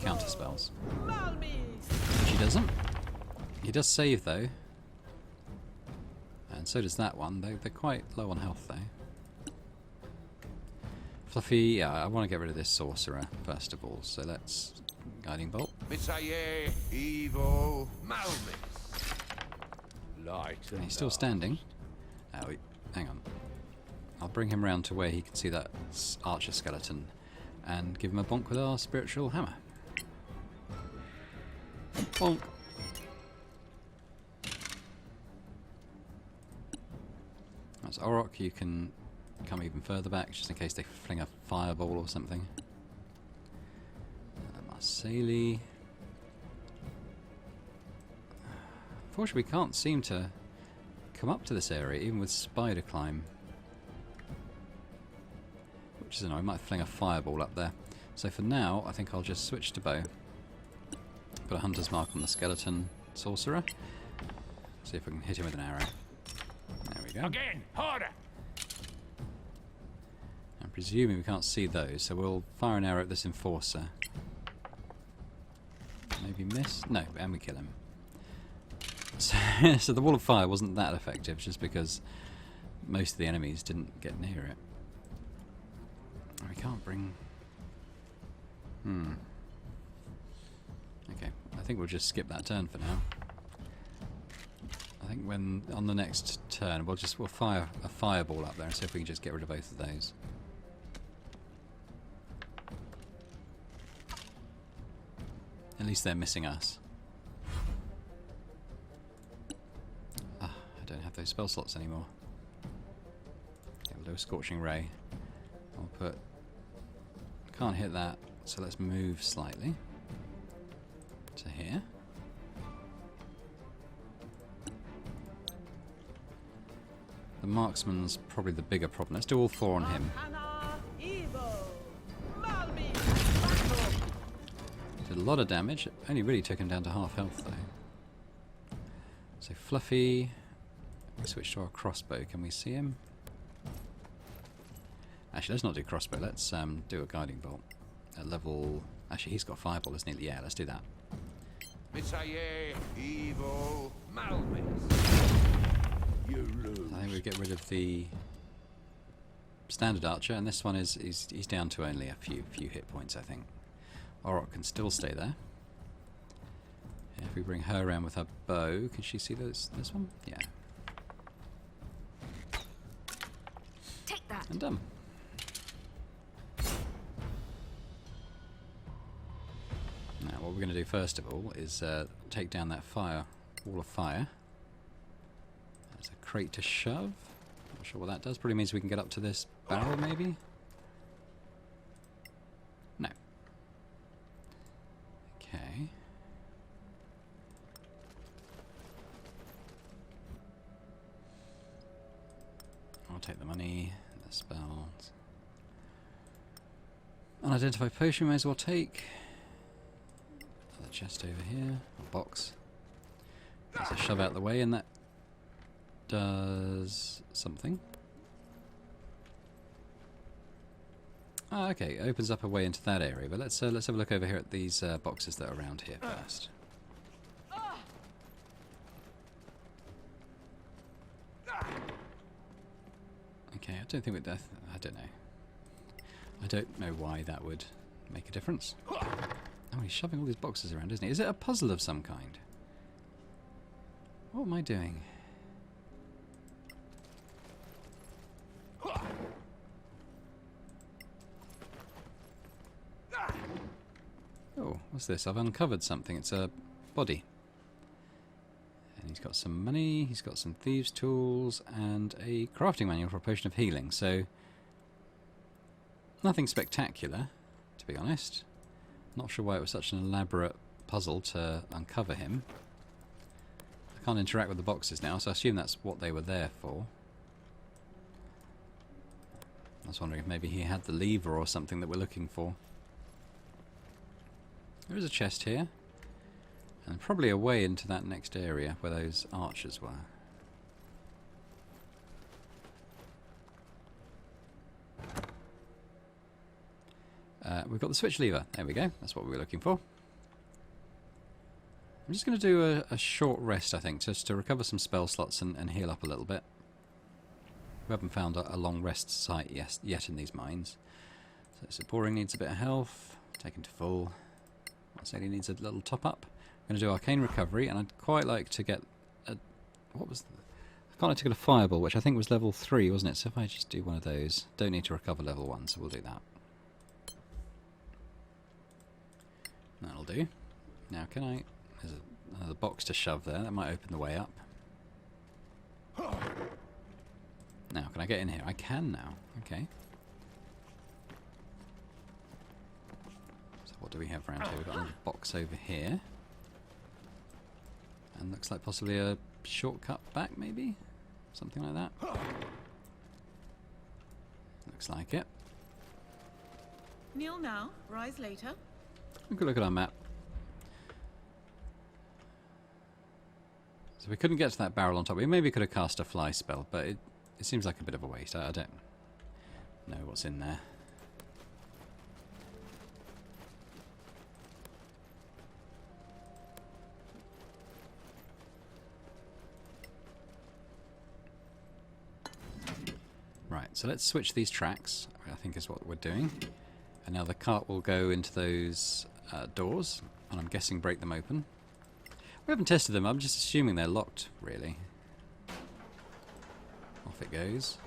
counterspells. Which he doesn't. He does save though. And so does that one. They're quite low on health though. Fluffy, yeah, I want to get rid of this sorcerer first of all, so let's guiding bolt. Misaye, Evo, Malmis. Light And and he's still standing. Hang on. I'll bring him round to where he can see that archer skeleton and give him a bonk with our spiritual hammer. Bonk. That's Orok. You can come even further back just in case they fling a fireball or something. Marseille. Unfortunately, we can't seem to come up to this area even with spider climb. Which is annoying. I might fling a fireball up there. So for now, I think I'll just switch to bow. Put a hunter's mark on the skeleton sorcerer. See if we can hit him with an arrow. There we go. again, harder. I'm presuming we can't see those, so we'll fire an arrow at this enforcer. Maybe miss? No, and we kill him. So the wall of fire wasn't that effective, just because most of the enemies didn't get near it. We can't bring... Okay, I think we'll just skip that turn for now. I think when on the next turn we'll fire a fireball up there and see if we can just get rid of both of those. At least they're missing us. Ah, I don't have those spell slots anymore. Okay, we'll do a Scorching Ray. I'll put... Can't hit that, so let's move slightly to here. The marksman's probably the bigger problem. Let's do all four on him. Did a lot of damage. Only really took him down to half health though. So Fluffy. We switch to our crossbow. Can we see him? Actually, let's not do crossbow. Let's do a guiding bolt at level. Actually, he's got fireball, isn't he? Yeah, let's do that. Misaye, Evo, Malmis. You lose. I think we get rid of the standard archer, and this one is he's down to only a few hit points, I think. Orok can still stay there. If we bring her around with her bow, can she see this one? Yeah. Take that. And done. Now, what we're going to do first of all is take down that wall of fire. That's a crate to shove. Not sure what that does. Probably means we can get up to this barrel, maybe? No. Okay. I'll take the money, the spells. Unidentified potion, may as well take. Another chest over here, a box. There's a shove out the way, and that does something. Ah, okay, it opens up a way into that area. But let's have a look over here at these boxes that are around here first. Okay, I don't think with death. I don't know. I don't know why that would make a difference. Oh, he's shoving all these boxes around, isn't he? Is it a puzzle of some kind? What am I doing? Oh, what's this? I've uncovered something. It's a body. And he's got some money, he's got some thieves' tools, and a crafting manual for a potion of healing. So, Nothing spectacular, to be honest. Not sure why it was such an elaborate puzzle to uncover him. I can't interact with the boxes now, so I assume that's what they were there for. I was wondering if maybe he had the lever or something that we're looking for. There is a chest here. And probably a way into that next area where those archers were. We've got the switch lever. There we go. That's what we were looking for. I'm just going to do a short rest, I think, just to recover some spell slots and heal up a little bit. We haven't found a long rest site yet in these mines. So Supporing needs a bit of health. Taken to full. Marseille needs a little top up. I'm going to do Arcane Recovery, and I'd quite like to get a... What was... I quite like to get a Fireball, which I think was level 3, wasn't it? So if I just do one of those... Don't need to recover level 1, so we'll do that. That'll do. Now, can I... There's another box to shove there. That might open the way up. Now, can I get in here? I can now. Okay. So what do we have around here? We've got another box over here. And looks like possibly a shortcut back, maybe? Something like that. Looks like it. Kneel now, rise later. We could look at our map. So we couldn't get to that barrel on top. We maybe could have cast a fly spell, but it seems like a bit of a waste. I don't know what's in there. Right, so let's switch these tracks, I think is what we're doing. And now the cart will go into those doors, and I'm guessing break them open. We haven't tested them, I'm just assuming they're locked, really. Off it goes.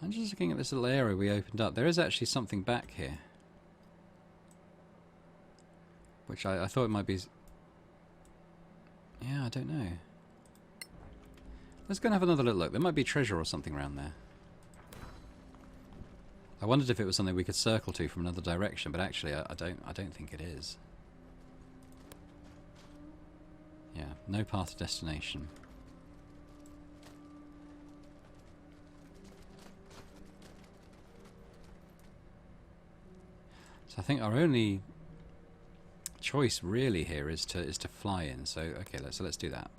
I'm just looking at this little area we opened up. There is actually something back here. Which I thought it might be... Yeah, I don't know. Let's go and have another little look. There might be treasure or something around there. I wondered if it was something we could circle to from another direction, but actually I don't think it is. Yeah, no path to destination. So I think our only choice really here is to fly in. So okay, let's do that.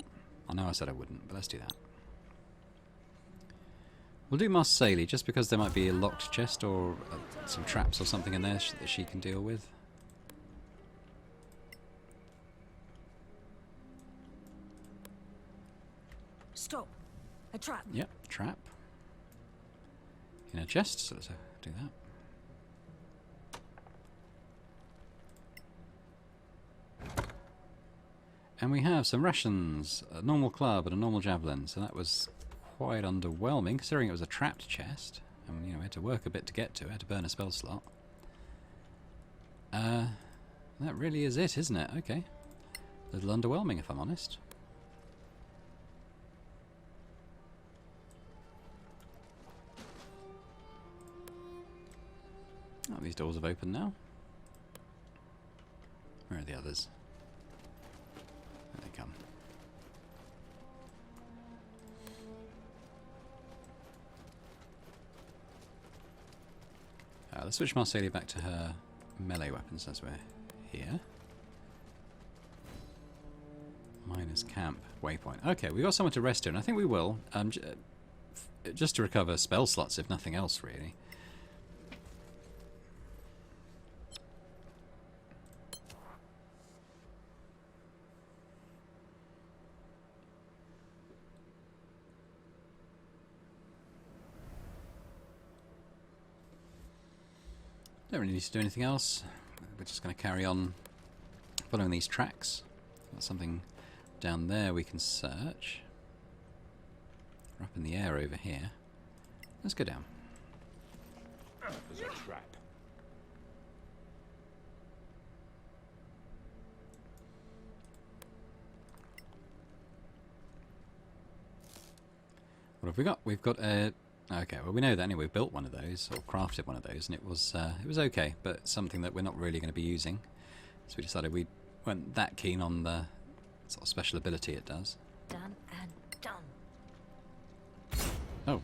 I know I said I wouldn't, but let's do that. We'll do Marseille just because there might be a locked chest or some traps or something in there that she can deal with. Stop. A trap. Yep, trap. In a chest, so let's do that. And we have some rations, a normal club and a normal javelin, so that was quite underwhelming considering it was a trapped chest. And you know, we had to work a bit to get to it, had to burn a spell slot. That really is it, isn't it? Okay. A little underwhelming if I'm honest. Oh, these doors have opened now. Where are the others? There they come. Let's switch Marseille back to her melee weapons as we're here. Miners camp waypoint. Okay, we've got somewhere to rest here, and I think we will. Just to recover spell slots, if nothing else, really. Don't really need to do anything else. We're just going to carry on following these tracks. Got something down there we can search. We're up in the air over here. Let's go down. There's a trap. What have we got? We've got a... Okay, well we know that anyway. We built one of those, or crafted one of those, and it was okay, but something that we're not really going to be using. So we decided we weren't that keen on the sort of special ability it does. Done and done. Oh,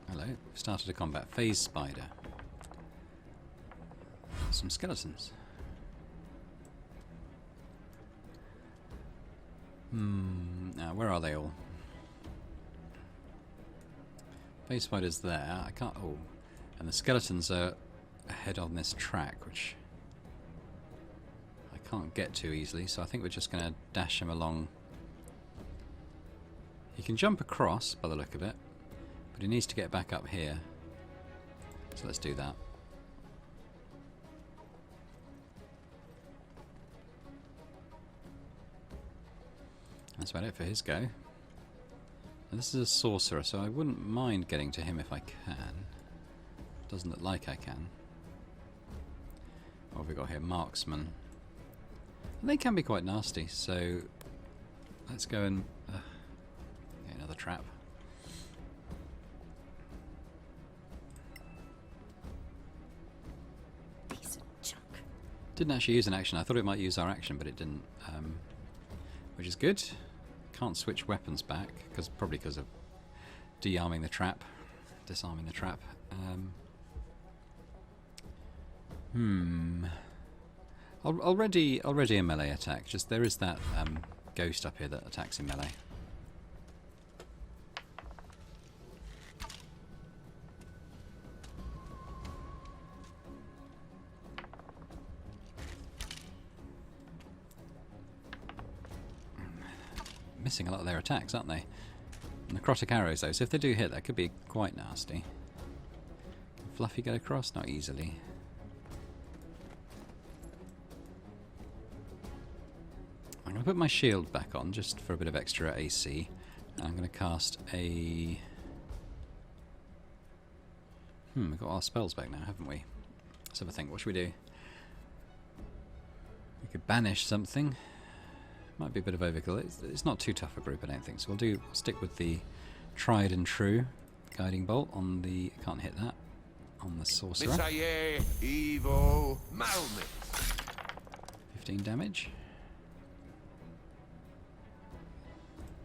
hello. We've started a combat. Phase spider. Some skeletons. Now, where are they all? Phase spider's there. I can't... Oh. And the skeletons are ahead on this track, which I can't get to easily, so I think we're just going to dash him along. He can jump across, by the look of it, but he needs to get back up here. So let's do that. That's about it for his go. And this is a sorcerer, so I wouldn't mind getting to him if I can. Doesn't look like I can. What have we got here? Marksman. And they can be quite nasty, so let's go and... okay, another trap. Decent chunk. Didn't actually use an action. I thought it might use our action, but it didn't. Which is good. Can't switch weapons back, probably because of disarming the trap. Already a melee attack. Just there is that ghost up here that attacks in melee. Missing a lot of their attacks, aren't they? Necrotic arrows, though, so if they do hit, that could be quite nasty. Can Fluffy get across? Not easily. I'm going to put my shield back on, just for a bit of extra AC. And I'm going to cast a... we've got our spells back now, haven't we? Let's have a think. What should we do? We could banish something. Might be a bit of overkill. It's not too tough a group, I don't think. So we'll stick with the tried and true guiding bolt on the... Can't hit that. On the sorcerer. 15 damage.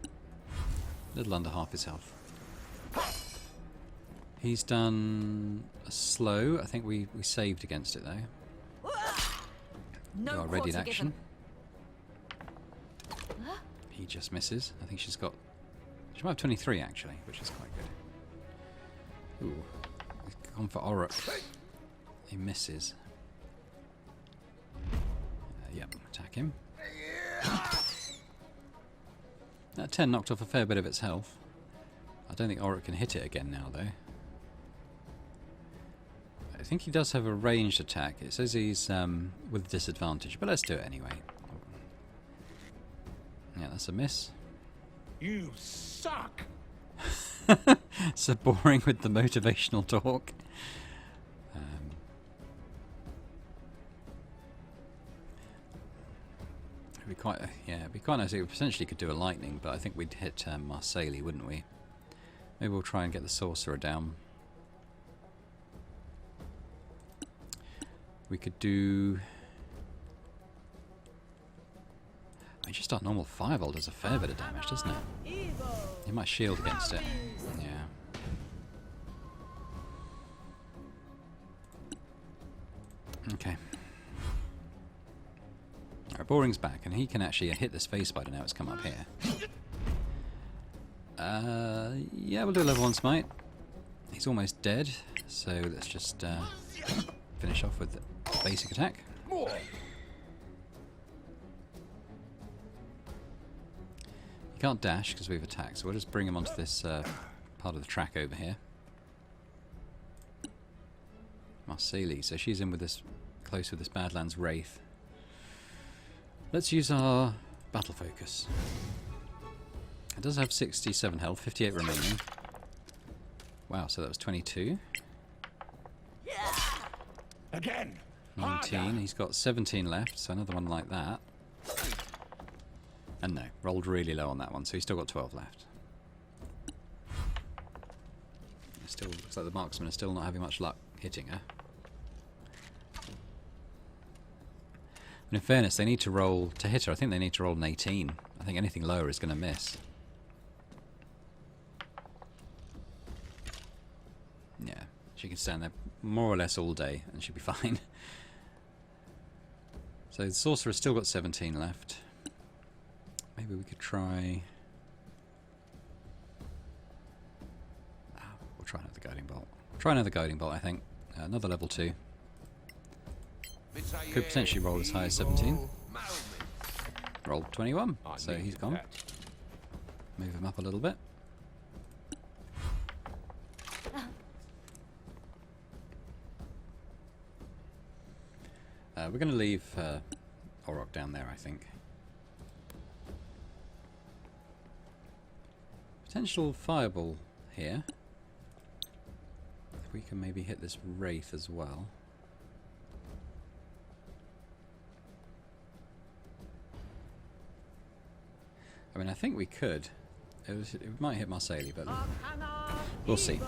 A little under half his health. He's done a slow. I think we saved against it though. No Got a readied quarter action. given. He just misses. I think she's got... She might have 23 actually, which is quite good. Ooh. He's gone for Auric. He misses. Yep, attack him. That 10 knocked off a fair bit of its health. I don't think Auric can hit it again now though. I think he does have a ranged attack. It says he's with disadvantage, but let's do it anyway. Yeah, that's a miss. You suck! So boring with the motivational talk. It'd be quite, it'd be quite nice. We potentially could do a lightning, but I think we'd hit Marseille, wouldn't we? Maybe we'll try and get the sorcerer down. We could do... I mean, just our normal firebolt does a fair bit of damage, doesn't it? You might shield against it. Yeah. Okay. Alright, Boring's back, and he can actually hit this phase spider now it's come up here. Yeah, we'll do a level 1 smite. He's almost dead, so let's just finish off with the basic attack. He can't dash because we've attacked, so we'll just bring him onto this part of the track over here. Marseille, so she's in with this, close with this Badlands Wraith. Let's use our battle focus. It does have 67 health, 58 remaining. Wow, so that was 22. Again. 19, he's got 17 left, so another one like that. And no, rolled really low on that one, so he's still got 12 left. Still looks like the marksmen are still not having much luck hitting her. And in fairness, they need to roll to hit her. I think they need to roll an 18. I think anything lower is going to miss. Yeah, she can stand there more or less all day and she'll be fine. So the sorcerer's still got 17 left. Maybe we could try... we'll try another guiding bolt. Try another guiding bolt, I think. Another level 2. Could potentially roll as high as 17. Rolled 21, so he's gone. Move him up a little bit. We're going to leave Orok down there, I think. Potential fireball here. If we can maybe hit this wraith as well. I mean, I think we could. It might hit Marsaili, but we'll see.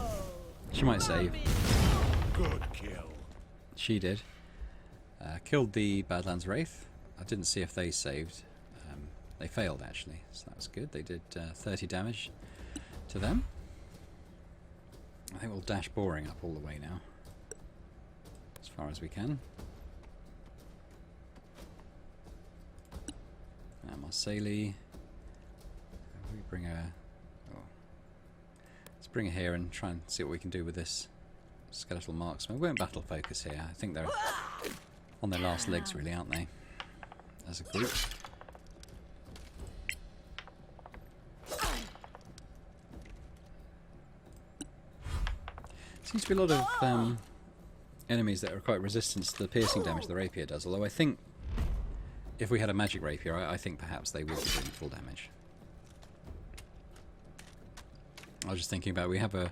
She might save. Good kill. She did. Killed the Badlands Wraith. I didn't see if they saved. They failed, actually, so that was good. They did 30 damage to them. I think we'll dash boring up all the way now, as far as we can. Marsaili. We bring her. Oh. Let's bring her here and try and see what we can do with this skeletal marksman. We won't battle focus here. I think they're on their last legs, really, aren't they? As a group. Seems to be a lot of enemies that are quite resistant to the piercing damage the rapier does. Although I think if we had a magic rapier, I think perhaps they would be doing full damage. I was just thinking about, we have a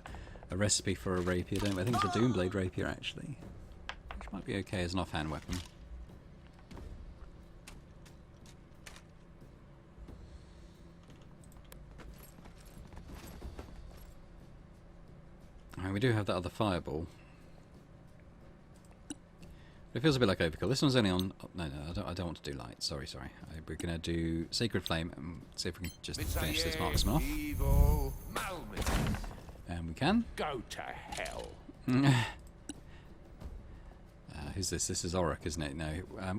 recipe for a rapier, don't we? I think it's a Doomblade rapier, actually. Which might be okay as an offhand weapon. And we do have that other fireball. But it feels a bit like overkill. This one's only on... Oh, no, I don't want to do light. Sorry. We're going to do Sacred Flame and see if we can just finish this marksman off. And we can. Go to hell. Who's this? This is Orok, isn't it? No. I'll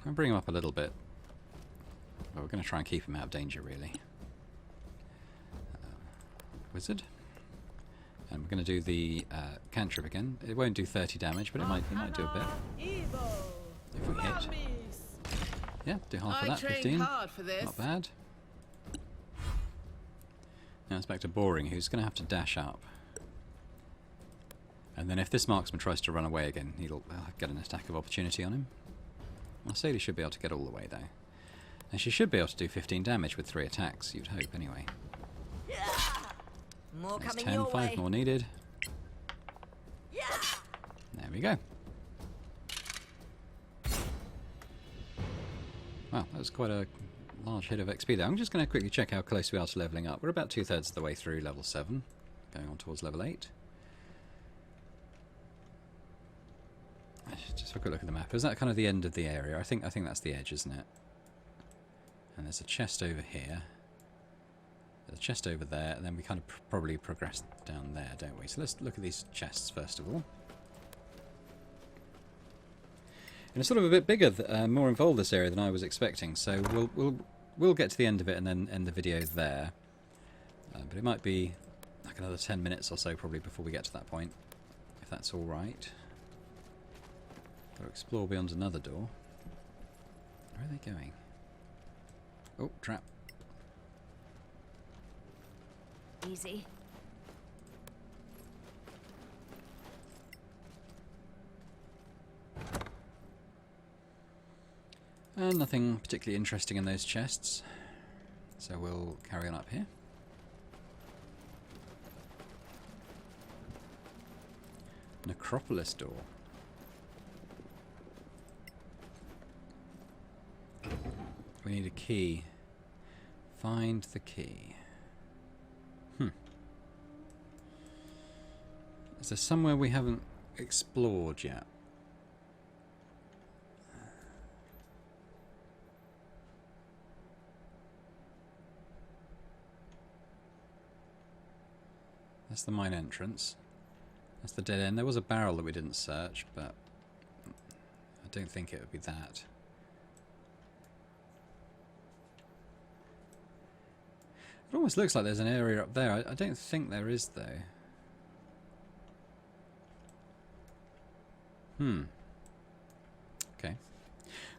bring him up a little bit. But we're going to try and keep him out of danger, really. Wizard. And we're going to do the cantrip again. It won't do 30 damage, but it might do a bit. If we hit. Yeah, do half of that, 15. Not bad. Now it's back to Boring, who's going to have to dash up. And then if this marksman tries to run away again, he'll get an attack of opportunity on him. Marsaili should be able to get all the way, though. And she should be able to do 15 damage with 3 attacks, you'd hope, anyway. More There's coming 10, your 5 way. more needed. There we go. Wow, that was quite a large hit of XP there. I'm just going to quickly check how close we are to leveling up. We're about 2/3 of the way through level 7, going on towards level 8. Just have a quick look at the map. Is that kind of the end of the area? I think that's the edge, isn't it? And there's a chest over here. There's a chest over there, and then we kind of probably progress down there, don't we? So let's look at these chests first of all. And it's sort of a bit bigger, more involved, this area, than I was expecting. So we'll get to the end of it and then end the video there. But it might be like another 10 minutes or so probably before we get to that point, if that's all right. Got to explore beyond another door. Where are they going? Oh, trap. Easy. And nothing particularly interesting in those chests. So we'll carry on up here. Necropolis door. We need a key. Find the key. Is there somewhere we haven't explored yet? That's the mine entrance. That's the dead end. There was a barrel that we didn't search, but I don't think it would be that. It almost looks like there's an area up there. I don't think there is, though. Okay.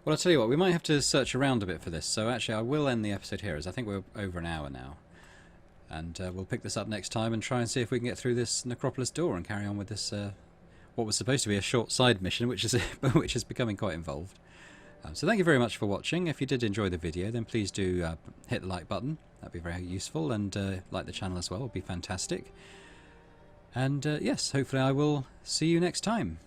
Well, I'll tell you what, we might have to search around a bit for this. So actually, I will end the episode here, as I think we're over an hour now. And we'll pick this up next time and try and see if we can get through this necropolis door and carry on with this, what was supposed to be a short side mission, which is becoming quite involved. So thank you very much for watching. If you did enjoy the video, then please do hit the like button. That'd be very useful. And like the channel as well would be fantastic. And yes, hopefully I will see you next time.